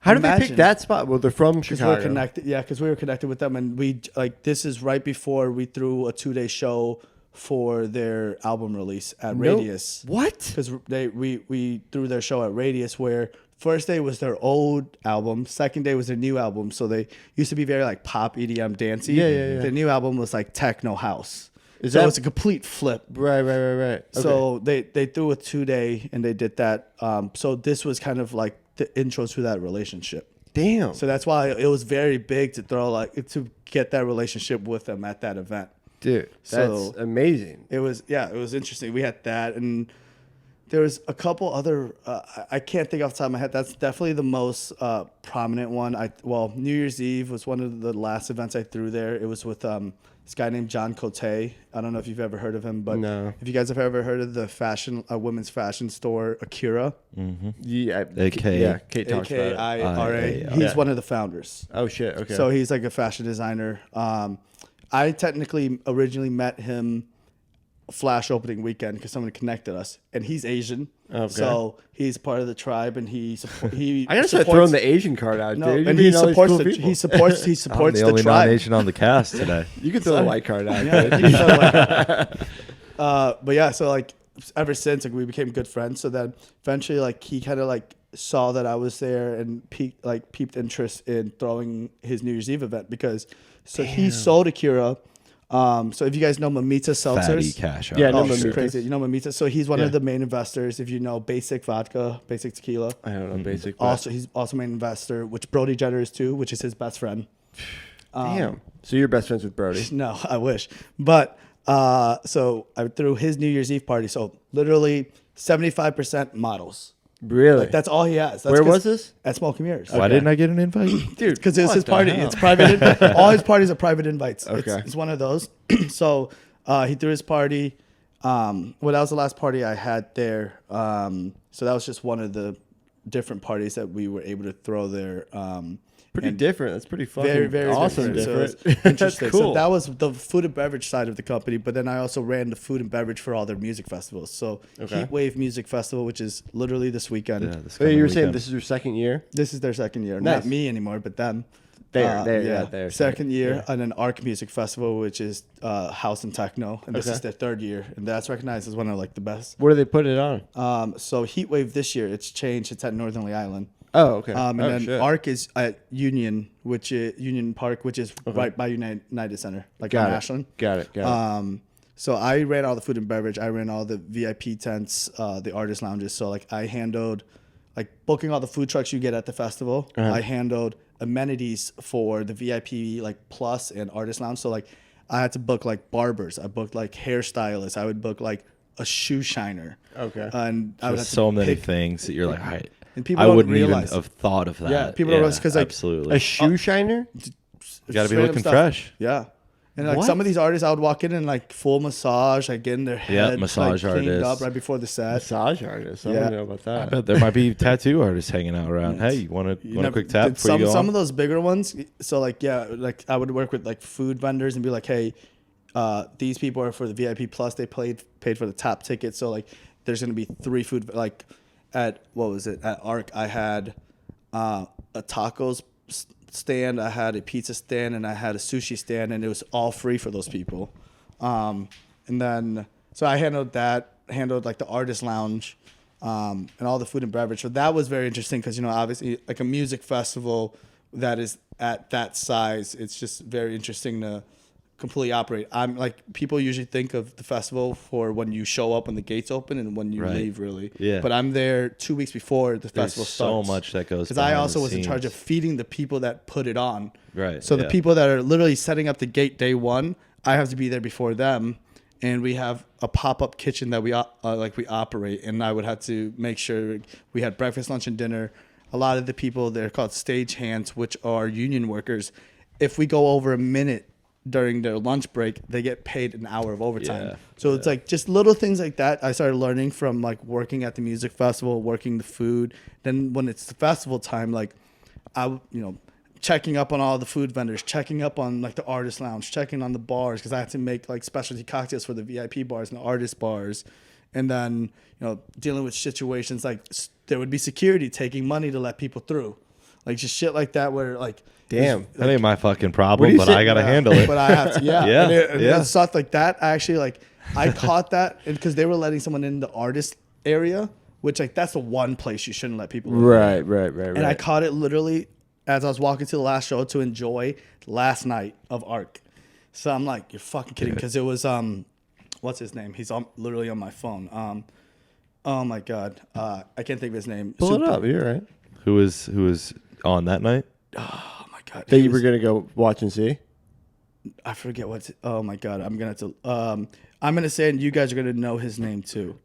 How did they pick that spot? Well, they're from Chicago. We're connected, yeah, because we were connected with them, and we like this is right before we threw a 2-day show for their album release at Radius. What? Because we threw their show at Radius, where first day was their old album, second day was their new album. So they used to be very like pop EDM dancey. Yeah. The new album was like techno house. Is so that it's a complete flip. Right. Okay. So they threw a 2-day and they did that. So this was kind of like the intro to that relationship. Damn. So that's why it was very big to throw like to get that relationship with them at that event. Dude, that's So- amazing. It was interesting. We had that, and there was a couple other. I can't think off the top of my head. That's definitely the most prominent one. New Year's Eve was one of the last events I threw there. It was with this guy named John Cote. I don't know if you've ever heard of him, but No. if you guys have ever heard of the women's fashion store Akira, Yeah, AK. yeah, Kate talks about it. AKIRA, he's Yeah. one of the founders. Oh shit. Okay. So he's like a fashion designer. I technically originally met him Flash opening weekend because someone connected us, and he's Asian, so he's part of the tribe, and he I gotta start throwing the Asian card out, no, dude. and You're he meeting all these supports cool the people. he supports I'm the the only tribe. non-Asian on the cast today. You can throw the white card out. Yeah, dude. you can tell, like, but yeah, so like ever since, like, we became good friends. So then eventually, like, he kind of like saw that I was there and peeped interest in throwing his New Year's Eve event because he sold Akira. So if you guys know Mamita Fatty Seltzers, cash. Yeah, out. no, oh, Mamita. crazy. You know Mamita. So he's one Yeah. of the main investors. If you know Basic Vodka, Basic Tequila. I don't know, basic. but- Also, he's also main investor, which Brody Jenner is too, which is his best friend. Damn. So you're best friends with Brody? No, I wish. But so I threw his New Year's Eve party. So literally 75% models. Really? Like, that's all he has. That's Where 'cause- was this? At Smoking Mirrors. Why didn't I get an invite? Dude, Because it's what his the party. hell? It's private. All his parties are private invites. Okay. It's one of those. So he threw his party. That was the last party I had there. So that was just one of the different parties that we were able to throw there. Pretty and different. That's pretty fucking very, very awesome. different. So Different. it's interesting. That's cool. So that was the food and beverage side of the company, but then I also ran the food and beverage for all their music festivals. So Okay. Heat Wave Music Festival, which is literally this weekend. Yeah, this Oh, you coming were saying weekend. this is your second year? This is their second year. Nice. Not me anymore, but them. There. Second year, Yeah. and then Arc Music Festival, which is house and techno, and this Okay. is their third year, and that's recognized as one of like the best. Where do they put it on? So Heat Wave this year, it's changed. It's at Northern Island. Oh, okay. And oh, then shit. Arc is at Union, which is Union Park, which is right by United Center, like Got on it. Ashland. Got it. So I ran all the food and beverage. I ran all the VIP tents, the artist lounges. So like I handled like booking all the food trucks you get at the festival. I handled amenities for the VIP like plus and artist lounge. So like I had to book like barbers. I booked like hairstylists. I would book like a shoe shiner. Okay. And I would have There's to so many pick- things that you're like, all right. And people I don't wouldn't realize. even have thought of that. Yeah, people don't realize 'cause, like, absolutely. A shoe shiner? You gotta be Straight up looking stuff. fresh. Yeah. And like What? some of these artists, I would walk in and like full massage, like getting their Yeah, head massage like, cleaned artists. up right before the set. Massage artist. I Yeah. don't know about I that. bet there might be tattoo artists hanging out around. Hey, you want a quick tap did before you go some on? of those bigger ones. So like like I would work with like food vendors and be like, hey, these people are for the VIP plus. They paid for the top ticket. So like there's gonna be 3 food like at at Arc I had a tacos stand, I had a pizza stand, and I had a sushi stand, and it was all free for those people. And then so I handled like the artist lounge. And all the food and beverage. So that was very interesting because, obviously like a music festival that is at that size, it's just very interesting to completely operate. I'm like, people usually think of the festival for when you show up when the gates open and when you Right. leave, really. Yeah. But I'm there 2 weeks before the There's festival so starts. much that goes Because I behind also the was in charge of scenes. feeding the people that put it on. Right, So the yeah. people that are literally setting up the gate day one, I have to be there before them. And we have a pop-up kitchen that we operate, and I would have to make sure we had breakfast, lunch, and dinner. A lot of the people, they're called stage hands, which are union workers. If we go over a minute during their lunch break, they get paid an hour of overtime. Yeah, So it's like just little things like that. I started learning from like working at the music festival, working the food. Then when it's the festival time, like checking up on all the food vendors, checking up on like the artist lounge, checking on the bars because I had to make like specialty cocktails for the VIP bars and the artist bars, and then dealing with situations like there would be security taking money to let people through, like just shit like that where like Damn. That ain't my fucking What do problem, you but say? I gotta yeah, handle it. But I have to, yeah, Yeah, and stuff like that. I actually I caught that because they were letting someone in the artist area, which like that's the one place you shouldn't let people in. Right. And I caught it literally as I was walking to the last show to enjoy last night of Arc. So I'm like, you're fucking kidding. Because it was, what's his name? He's literally on my phone. Oh my God. I can't think of his name. Pull it up. You're right. Who was on that night? Oh my God. That you were going to go watch and see? I forget what's. Oh my god, I'm gonna have to. I'm gonna say, and you guys are gonna know his name too.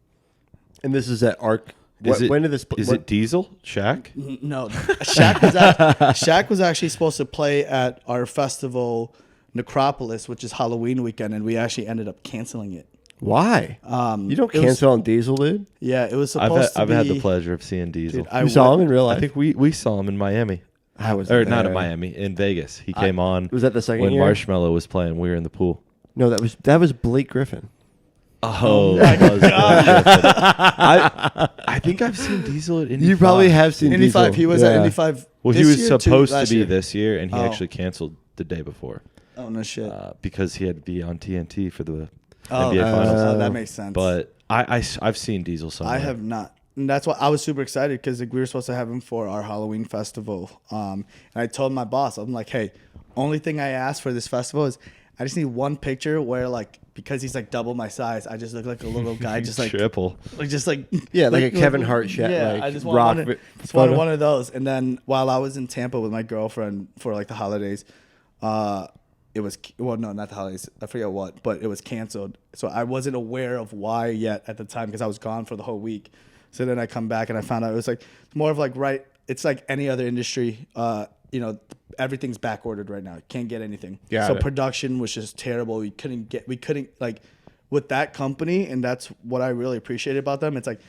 And this is at Arc. When did this? Is it Diesel? Shaq? No, Shaq was actually supposed to play at our festival, Necropolis, which is Halloween weekend, and we actually ended up canceling it. Why? You don't cancel on Diesel, dude. Yeah, it was supposed to be. I've had the pleasure of seeing Diesel. Dude, You saw him in real life? I think we saw him in Miami. I was Or there. not in Miami, in Vegas. He came on. Was that the second when year? Marshmello was playing? We were in the pool. No, that was Blake Griffin. Oh my God. I think I've seen Diesel at Indy. You probably have seen Indy Diesel. 5. He was at Indy 5. Well, he this was year, too, supposed to last be year. this year, and he Oh. actually canceled the day before Oh no shit. because he had to be on TNT for the Oh, NBA Finals. that makes sense. But I've seen Diesel somewhere. I have not. And that's why I was super excited because we were supposed to have him for our Halloween festival. And I told my boss, I'm like, hey, only thing I asked for this festival is I just need one picture where like, because he's like double my size, I just look like a little guy, just like triple. like just like like a Kevin Hart shit. Yeah, like I just rock wanted photo. one of those. And then while I was in Tampa with my girlfriend for like the holidays, it was no, not the holidays. I forget what, but it was canceled. So I wasn't aware of why yet at the time because I was gone for the whole week. So then I come back and I found out it was like more of like it's like any other industry. Everything's back ordered right now. You can't get anything. Got it. Production was just terrible. We couldn't like with that company, and that's what I really appreciated about them. It's like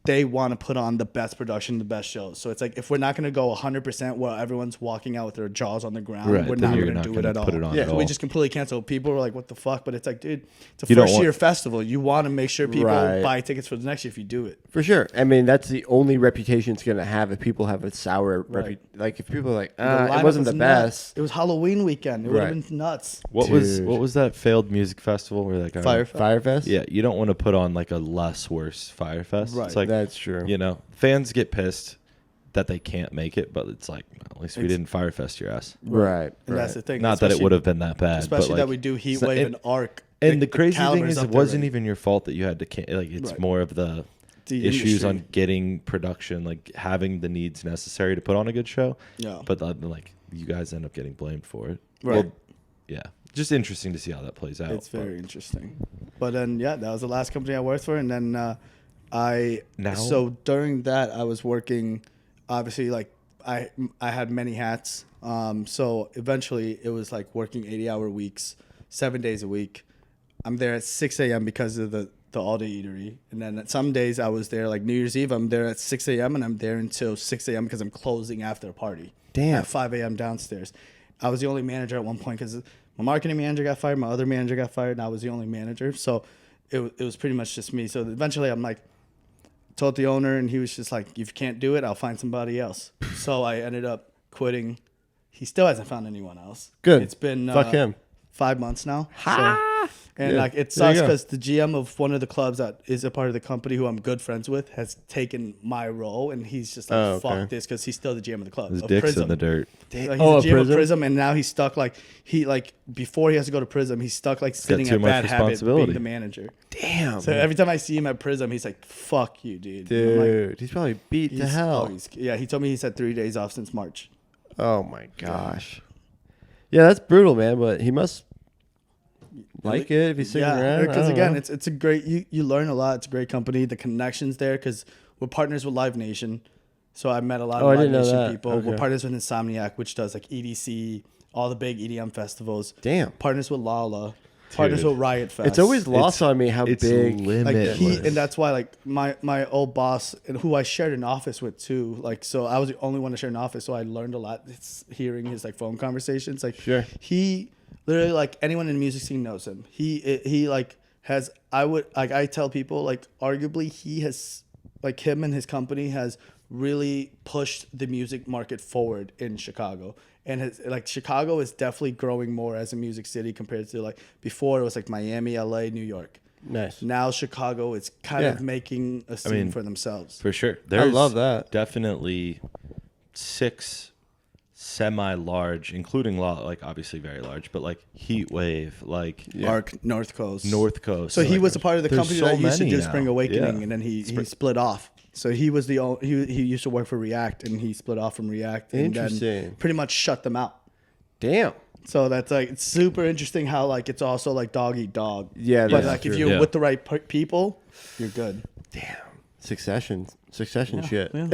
they want to put on the best production, the best shows. So it's like if we're not going to go 100% while everyone's walking out with their jaws on the ground, Right, we're then not you're going not to do it gonna at all. put it on Yeah, at so all. we just completely canceled. People were like, "What the fuck?" But it's like, dude, it's a You don't first year want- festival. You want to make sure people Right. buy tickets for the next year if you do it. For sure. I mean, that's the only reputation it's going to have if people have a sour Like, if people are like, The it lineup wasn't was the nuts. best. It was Halloween weekend. It would have Right. been nuts. What was that failed music festival where that guy? Firefest? Yeah, you don't want to put on like a less worse Firefest. Right. It's like That's true. fans get pissed that they can't make it, but it's like at least we didn't Firefest your ass. Right. And that's the thing. Not that it especially- would have been that bad, especially but that like, we do Heat it's not- Wave and Arc. And the crazy thing caliber's is, up it there wasn't already. even your fault that you had to like. It's Right. more of the The issues industry. on getting production, like having the needs necessary to put on a good show. Yeah. But like you guys end up getting blamed for it. Right. Well, yeah. Just interesting to see how that plays out. It's but very interesting. But then, yeah, that was the last company I worked for. And then Now? so during that, I was working, obviously, like, I had many hats. So eventually, it was like working 80-hour weeks, 7 days a week. I'm there at 6 a.m. because of the all-day eatery. And then some days I was there, like New Year's Eve, I'm there at 6 a.m. and I'm there until 6 a.m. because I'm closing after a party. Damn. At 5 a.m. downstairs. I was the only manager at one point because my marketing manager got fired, my other manager got fired, and I was the only manager. So it was pretty much just me. So eventually I'm like, told the owner, and he was just like, if you can't do it, I'll find somebody else. So I ended up quitting. He still hasn't found anyone else. Good. It's been Fuck him. 5 months now. And Yeah. like it There you sucks go. because the GM of one of the clubs that is a part of the company who I'm good friends with has taken my role, and he's just like, Oh, okay. fuck this, because he's still the GM of the club. his of dick's Prism. in the dirt. Like, he's Oh, the GM of Prism? Prism, and now he's stuck like before he has to go to Prism, he's stuck like sitting too at much Bad Habit responsibility. being the manager. Damn. So every time I see him at Prism, he's like, "Fuck you, dude." And I'm like, Dude, he's probably beat to hell. yeah, he told me he's had 3 days off since March. Oh, my gosh. Yeah, that's brutal, man, but he must like it if he's sticking around. because again, it's a great you learn a lot. It's a great company. The connections there because we're partners with Live Nation, so I met a lot Oh, I of Live didn't know Nation that. people. Okay. We're partners with Insomniac, which does like EDC, all the big EDM festivals. Damn. Partners with Lala, partners Dude. with Riot Fest. It's always lost on me how It's big. like limitless. and that's why like my old boss and who I shared an office with too, like, so I was the only one to share an office, so I learned a lot. It's hearing his like phone conversations, like Sure. he literally, like, anyone in the music scene knows him. He like has, I tell people, like, arguably he has, like, him and his company has really pushed the music market forward in Chicago. And has, like, Chicago is definitely growing more as a music city compared to, like, before it was like Miami, LA, New York. Nice. Now Chicago is kind Yeah. of making a scene mean, for themselves. For sure. There's love that. Definitely 6 semi-large, including like obviously very large, but like Heat Wave, like Arc, North Coast. North Coast. So he like, was a part of the there's company so that used to many do now. Spring Awakening, Yeah. and then he split off. So he was he used to work for React, and he split off from React, and then Interesting. pretty much shut them out. Damn. So that's like it's super interesting how like it's also like dog eat dog. Yeah, but that's like if true. you're Yeah. with the right people, you're good. Succession shit. Yeah.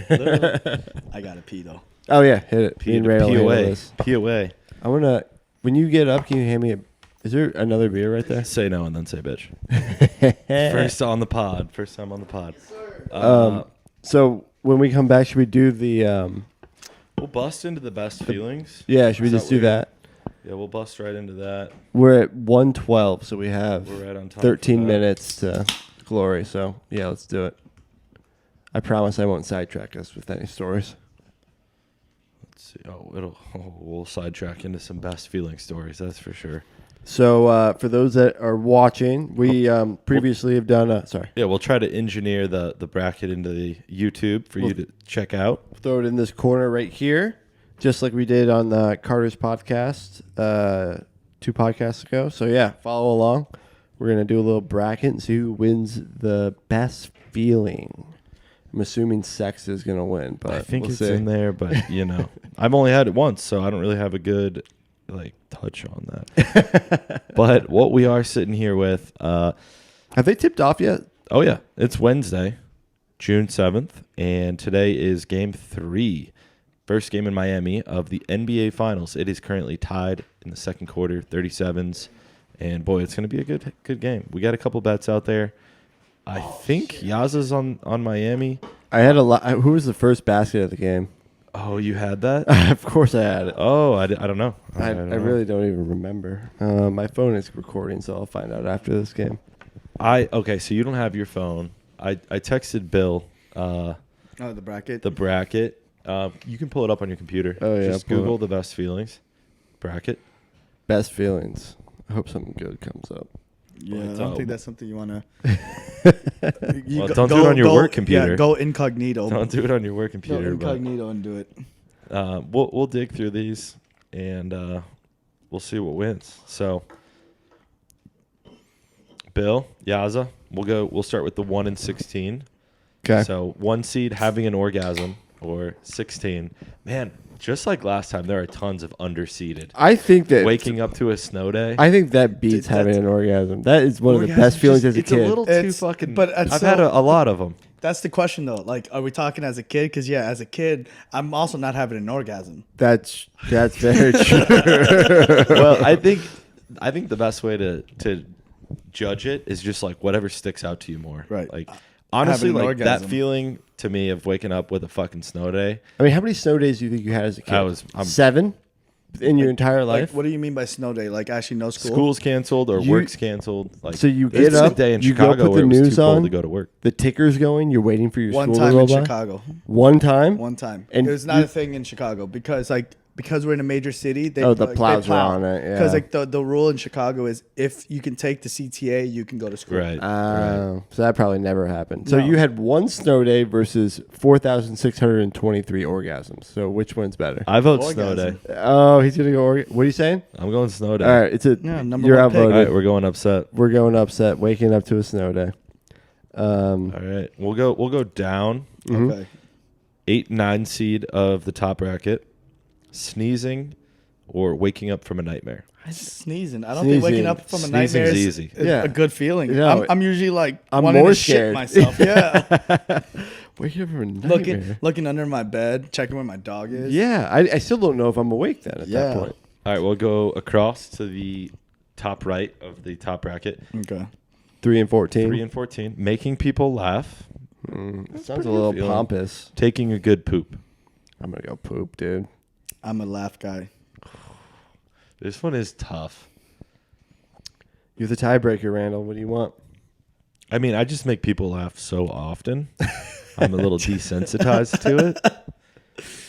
Literally. I gotta pee though. Oh yeah, hit it. Me and Ray will handle POA. this. POA. I wanna. When you get up, can you hand me a? Is there another beer right there? Say no and then say bitch. First on the pod. First time on the pod. So when we come back, should we do the? We'll bust into the best feelings. Yeah, should we Is that just do weird? that? Yeah, we'll bust right into that. We're at 1:12, so we have We're right on time. 13 for that. minutes to glory. So yeah, let's do it. I promise I won't sidetrack us with any stories. Let's see. We'll sidetrack into some best feeling stories. That's for sure. So for those that are watching, we previously have done. Sorry, Yeah, we'll try to engineer the bracket into the YouTube for you to check out. throw it in this corner right here, just like we did on the Carter's podcast 2 podcasts ago. So yeah, follow along. We're gonna do a little bracket and see who wins the best feeling. I'm assuming sex is gonna win, but I think we'll it's see. in there, but I've only had it once, so I don't really have a good touch on that. But what we are sitting here with, Have they tipped off yet? oh yeah, it's Wednesday, June 7th, and today is game 3, first game in Miami of the NBA Finals. It is currently tied in the second quarter, 37s, and boy, it's going to be a good game. We got a couple bets out there. I think Yaza's on Miami. I had a lot. Who was the first basket of the game? Oh, you had that? Of course I had it. Oh, I don't know. I don't know. really don't even remember. My phone is recording, so I'll find out after this game. Okay, so you don't have your phone. I texted Bill Oh, the bracket. the bracket. You can pull it up on your computer. Oh, yeah, Just pull it Google up. the best feelings bracket. Best feelings. I hope something good comes up. Yeah, I Well, don't think that's something you want to. Well, don't do it on your work computer. Yeah, go incognito. Don't do it on your work Go computer. But incognito and do it. we'll dig through these and we'll see what wins. So, Bill, Yaza, we'll start with the 1 and 16. Okay. So 1 seed having an orgasm, or 16. Man, just like last time, there are tons of underseeded. I think that Waking up to a snow day. I think that beats Dude, having that's- an orgasm. That is one of the Orgasm best feelings just- as a it's kid. a little too It's- fucking. but it's I've had so- a lot of them. That's the question though. Like, are we talking as a kid? Because yeah, as a kid, I'm also not having an orgasm. That's very true. Well, I think the best way to judge it is just like whatever sticks out to you more. Right. Like honestly, Having an like that orgasm. feeling to me of waking up with a fucking snow day. I mean, how many snow days do you think you had as a kid? I'm 7 in your entire life. Like, what do you mean by snow day? Like actually no school? School's canceled or You- work's canceled. Like So you there's get a up, day in you go Chicago put where the it was news too cold on. to go to work. The ticker's going. You're waiting for your One school time to roll in by? Chicago. One time. One time. And it was not you- a thing in Chicago because we're in a major city. They, Oh, the they plows plow. are on it, yeah. Because like the rule in Chicago is if you can take the CTA, you can go to school. Right. right. So that probably never happened. So No. you had one snow day versus 4,623 orgasms. So which one's better? I vote snow day. Orgasm. Oh, he's gonna go. What are you saying? I'm going snow day. All right, it's a Yeah, number you're one pick. All outvoted. right, we're going upset. We're going upset. Waking up to a snow day. All right, we'll go down. Mhm. Okay. 8, 9 seed of the top bracket. Sneezing or waking up from a nightmare. Sneezing. I don't think waking Sneezing. up from a Sneezing's nightmare is easy. Yeah. a good feeling. No, I'm usually like I'm wanting more to scared. shit myself. Yeah. Waking up from a nightmare. looking under my bed, checking where my dog is. Yeah, I still don't know if I'm awake then at that Yeah. point. All right, we'll go across to the top right of the top bracket. Okay. 3 and 14. 3 and 14. Making people laugh. It sounds pretty a little good feeling. pompous. Taking a good poop. I'm gonna go poop, dude. I'm a laugh guy. This one is tough. You're the tiebreaker, Randall. What do you want? I mean, I just make people laugh so often. I'm a little desensitized to it.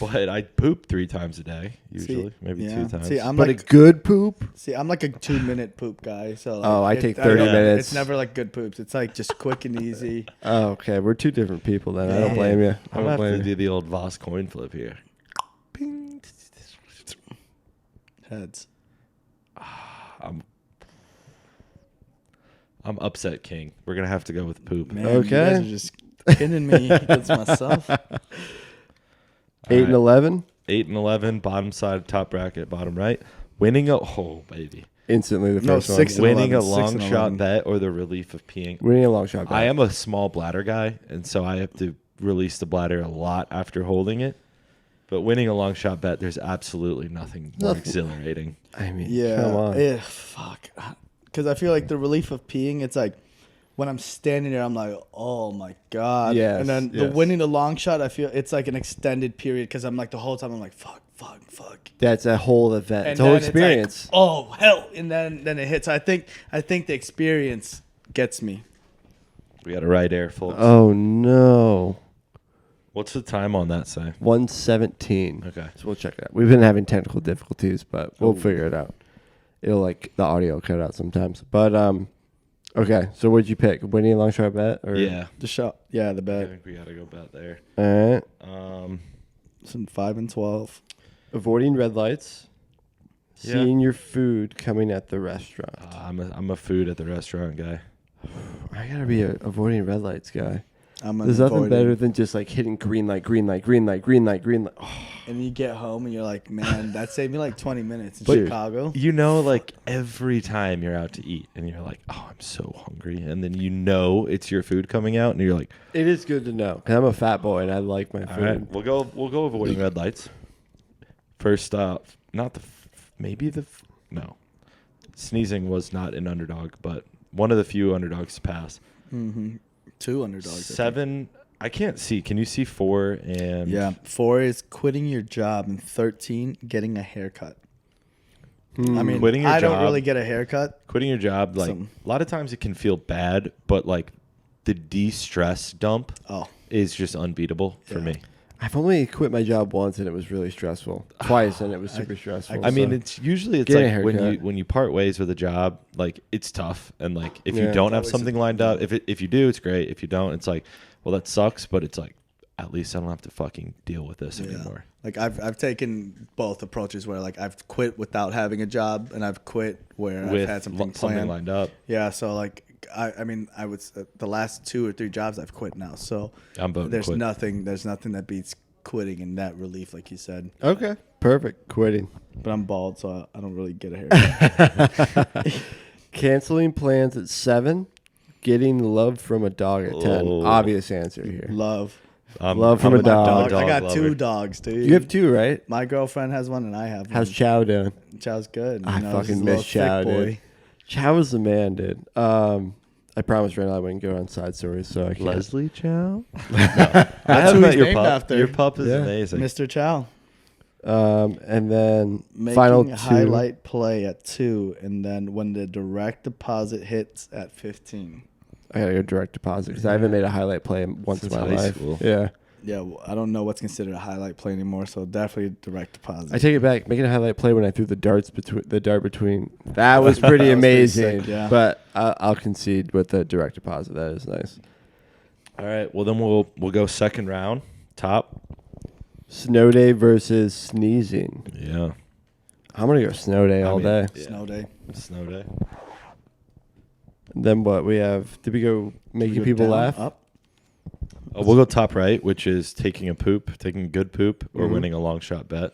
But I poop 3 times a day, usually. Maybe yeah. 2 times. See, I'm But like a good poop? I'm like a 2-minute poop guy. So like, Oh, I take 30 don't know, minutes. It's never like good poops. It's like just quick and easy. Oh, okay. We're 2 different people then. I don't Yeah. blame you. I I'm don't going to have blame to you. do the old Voss coin flip here. Ping. Heads. I'm upset king. We're going to have to go with poop. Man, Okay. you guys are just kidding me against myself. 8 All and right. 11? 8 and 11, bottom side, top bracket, bottom right. Baby. Instantly the No, first one. 6 and Winning 11, a 6 long and shot 11. bet or the relief of peeing. Winning a long shot bet. I am a small bladder guy, and so I have to release the bladder a lot after holding it. But winning a long shot bet, there's absolutely nothing more exhilarating. I mean, Yeah. come on. Fuck. Because I feel like the relief of peeing, it's like when I'm standing there, I'm like, oh my God. Yes, And then the yes. winning the long shot, I feel it's like an extended period because I'm like the whole time I'm like, fuck. That's a whole event. And It's a whole then experience. It's like, oh hell! And then it hits. I think the experience gets me. We got a right air, folks. Oh no. What's the time on that say? 117. Okay. So we'll check it out. We've been having technical difficulties, but we'll figure it out. It'll like the audio cut out sometimes. But okay. So what'd you pick? Winning a long shot bet? Or? Yeah. The shot. Yeah, the I bet. think we got to go bet there. All right. Some 5 and 12. Avoiding red lights. Yeah. Seeing your food coming at the restaurant. I'm a food at the restaurant guy. I gotta be a avoiding red lights guy. I'm There's nothing better than just like hitting green light, green light, green light, green light, green light. Oh, And you get home and you're like, man, that saved me like 20 minutes in But- Chicago. You know, like every time you're out to eat and you're like, oh, I'm so hungry. And then you know it's your food coming out and you're like, it is good to know because I'm a fat boy and I like my all food. right, we'll go avoiding red lights. First, not the, maybe the, no. Sneezing was not an underdog, but one of the few underdogs to pass. Mm-hmm. 2 underdogs. I think. 7, I can't see. Can you see 4 and? Yeah. 4 is quitting your job, and 13 getting a haircut. I mean, Quitting your I don't job. really get a haircut. Quitting your job, like a lot of times it can feel bad, but like the de-stress dump Oh, is just unbeatable for Yeah. me. I've only quit my job once and it was really stressful. Twice and it was super stressful. I mean, so- it's usually it's Getting a like haircut. when you part ways with a job, like it's tough, and like if Yeah. you don't have Always something lined up, if you do, it's great. If you don't, it's like, well, that sucks, but it's like at least I don't have to fucking deal with this anymore. Like I've taken both approaches where like I've quit without having a job, and I've quit where I've With had something something planned. lined up, Yeah, so like I mean I would the last 2 or 3 jobs I've quit now. So I'm voting there's quit. nothing that beats quitting and that relief, like you said. okay, perfect. Quitting. But I'm bald, so I don't really get a haircut. Canceling plans at 7. Getting love from a dog at 10. Oh. Obvious answer here. Love. Love from a dog. I got lover. 2 dogs, dude. You have 2, right? My girlfriend has one, and I have How's one. Chow doing? Chow's good. I he's fucking a miss little Chow, thick dude. Chow is the man, dude. I promised right now I wouldn't go on side stories, so I can't. Leslie Chow. That's I who met he's your named pup. after. Your pup is Yeah. amazing. Mr. Chow. And then Making final 2. a highlight play at 2, and then when the direct deposit hits at 15. I gotta go direct deposit because I haven't made a highlight play once Since in my high life. school. Yeah, Yeah, well, I don't know what's considered a highlight play anymore, so definitely direct deposit. I take it back. Making a highlight play when I threw the dart between. That was pretty That was pretty amazing. sick, yeah. But I'll concede with the direct deposit. That is nice. All right. Well, then we'll go second round. Top. Snow day versus sneezing. Yeah. I'm gonna go snow day all day. Yeah. Snow day. Snow day. Then what we have? Did we go making Go people down, laugh? Up. We'll go top right, which is taking a good poop, or Mhm. winning a long shot bet.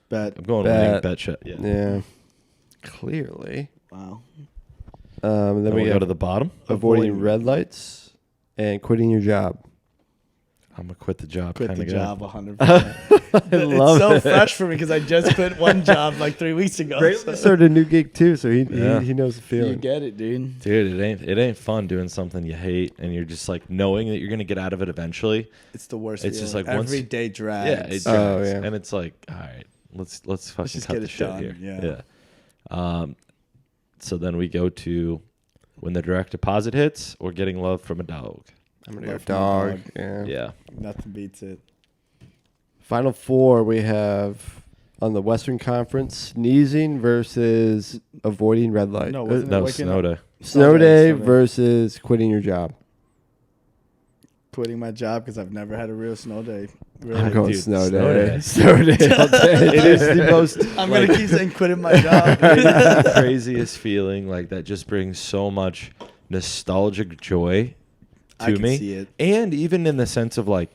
Bet. I'm going Bet. winning bet shot. Yeah. Yeah, clearly. Wow. Then Then we we go have to the bottom. avoiding red lights and quitting your job. I'm gonna quit the job. Quit Kind the of job 100%. I love It's so it. fresh for me because I just quit one job like 3 weeks ago. Greatly started a new gig too, so Yeah. he knows the You feeling. get it, dude. Dude, it ain't fun doing something you hate, and you're just like knowing that you're gonna get out of it eventually. It's the worst. It's just feeling. like once- every day drags. Yeah, it drags, Oh, yeah. and it's like, all right, let's fucking just cut get the it shit done, here. yeah. So then we go to when the direct deposit hits, or getting love from a dog. I'm gonna go Love from a dog. dog. Yeah. Yeah. Nothing beats it. Final 4 we have on the Western Conference: sneezing versus avoiding red light. No, wasn't it No, waking snow up? day. Snow day Snow day. versus quitting your job. Quitting my job because I've never had a real snow day. I'm Really. going dude, snow snow day. day. Snow day all day. It is the most. I'm gonna keep saying quitting my job. the craziest feeling, like that just brings so much nostalgic joy I to can me. see it. And even in the sense of like,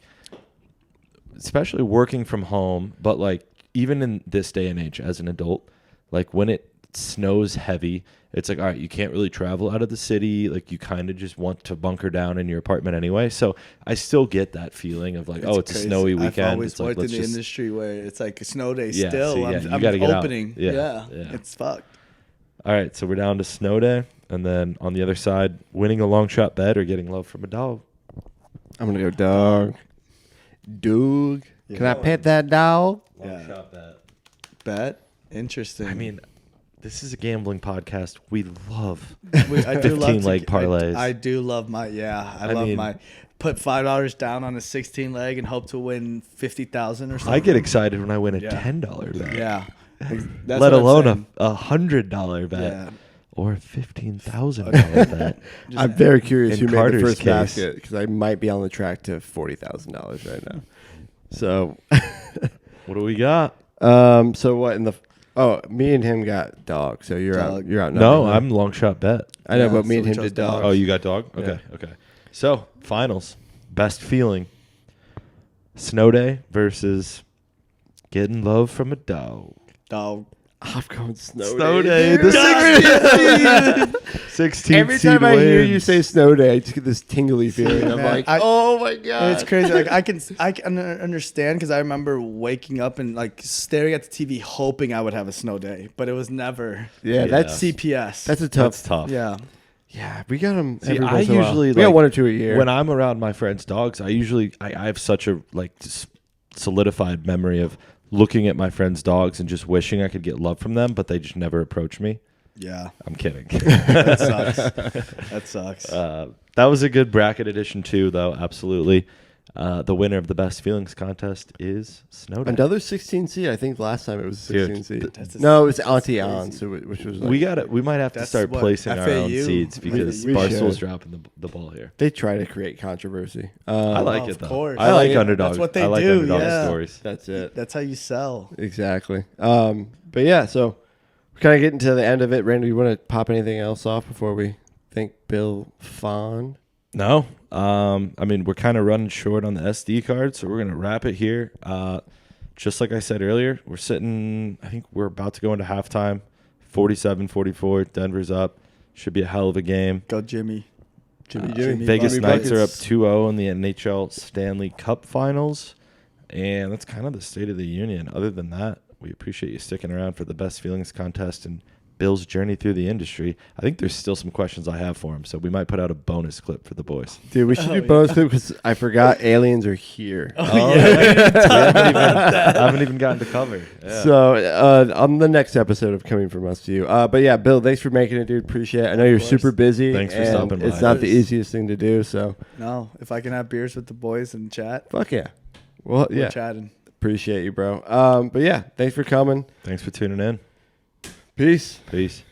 especially working from home, but like even in this day and age as an adult, Like when it snows heavy, it's like, all right, you can't really travel out of the city. Like you kind of just want to bunker down in your apartment anyway. So I still get that feeling of like, it's crazy. a snowy weekend. I've always it's like, worked in the industry where it's like a snow day Yeah, still. so yeah, you I'm gotta get out. opening. Yeah. It's fucked. All right, so we're down to snow day. And then on the other side, winning a long shot bet or getting love from a dog. I'm gonna go dog. Dog. Yeah. Can I pet that dog? Yeah. shot bet. Bet. Interesting. I mean, this is a gambling podcast. We love I do love 15 leg parlays. I do love my I love mean- my put $5 down on a 16 leg and hope to win 50,000 or something. I get excited when I win a Yeah. $10 bet. Yeah. That's Let what I'm alone saying. a $100 bet Yeah. or a $15,000 bet. I'm very curious In who made Carter's the first case. basket because I might be on the track to $40,000 right now. So, What do we got? so what in the? Oh, me and him got dog. So you're out. Dog. You're out. No, nothing, I'm long shot bet. I know, Yeah, but me so and we him chose did dog. dog. Oh, you got dog? Okay, Yeah. okay. So, finals. Best feeling. Snow day versus getting love from a dog. Dog. I'm going Snow day. dude. The 16th Every time seed I hear you wins. say snow day, I just get this tingly feeling. I'm Man, like, I- oh my god, It's crazy. Like I can understand because I remember waking up and like staring at the TV, hoping I would have a snow day, but it was never Yeah, that's CPS. that's a tough. That's tough. yeah. Yeah, we got them. See, I usually we got like, one or two a year. When I'm around my friends' dogs, I have such a solidified memory of looking at my friends' dogs and just wishing I could get love from them, but they just never approach me. Yeah. I'm kidding. That sucks. That sucks. That was a good bracket edition too, though. Absolutely. The winner of the best feelings contest is Snow Day. Another 16 seed. I think last time it was Dude, 16 seed. that's a- No, it was that's Auntie crazy. On, so which was like, We got it. We might have to That's start what placing our own FAU seeds because we Barstool's should. dropping the ball here. they try to create controversy. I like of it though. course. I like yeah. underdog. That's what they I like do, underdog yeah. stories. That's it. That's how you sell. Exactly. But yeah, so we're kind of getting to the end of it. Randy, you want to pop anything else off before we thank Bill Phan? No. I mean, we're kind of running short on the SD card, so we're going to wrap it here. Just like I said earlier, we're sitting, I think we're about to go into halftime, 47-44. Denver's up. Should be a hell of a game. Go Jimmy. Vegas Jimmy Knights are up Buckets. 2-0 in the NHL Stanley Cup Finals. And that's kind of the state of the union. Other than that, we appreciate you sticking around for the best feelings contest and Bill's journey through the industry. I think there's still some questions I have for him, so we might put out a bonus clip for the boys. Dude, we should do bonus clip because I forgot aliens are here. I haven't even gotten to cover. Yeah. So on the next episode of Coming From Us to You. But yeah, Bill, thanks for making it, dude. Appreciate it. I know you're course. super busy. Thanks for and stopping by. It's not the easiest thing to do, so No, if I can have beers with the boys and chat, fuck yeah. Well, we're yeah, chatting. appreciate you, bro. But yeah, thanks for coming. Thanks for tuning in. Peace. Peace.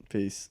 Peace.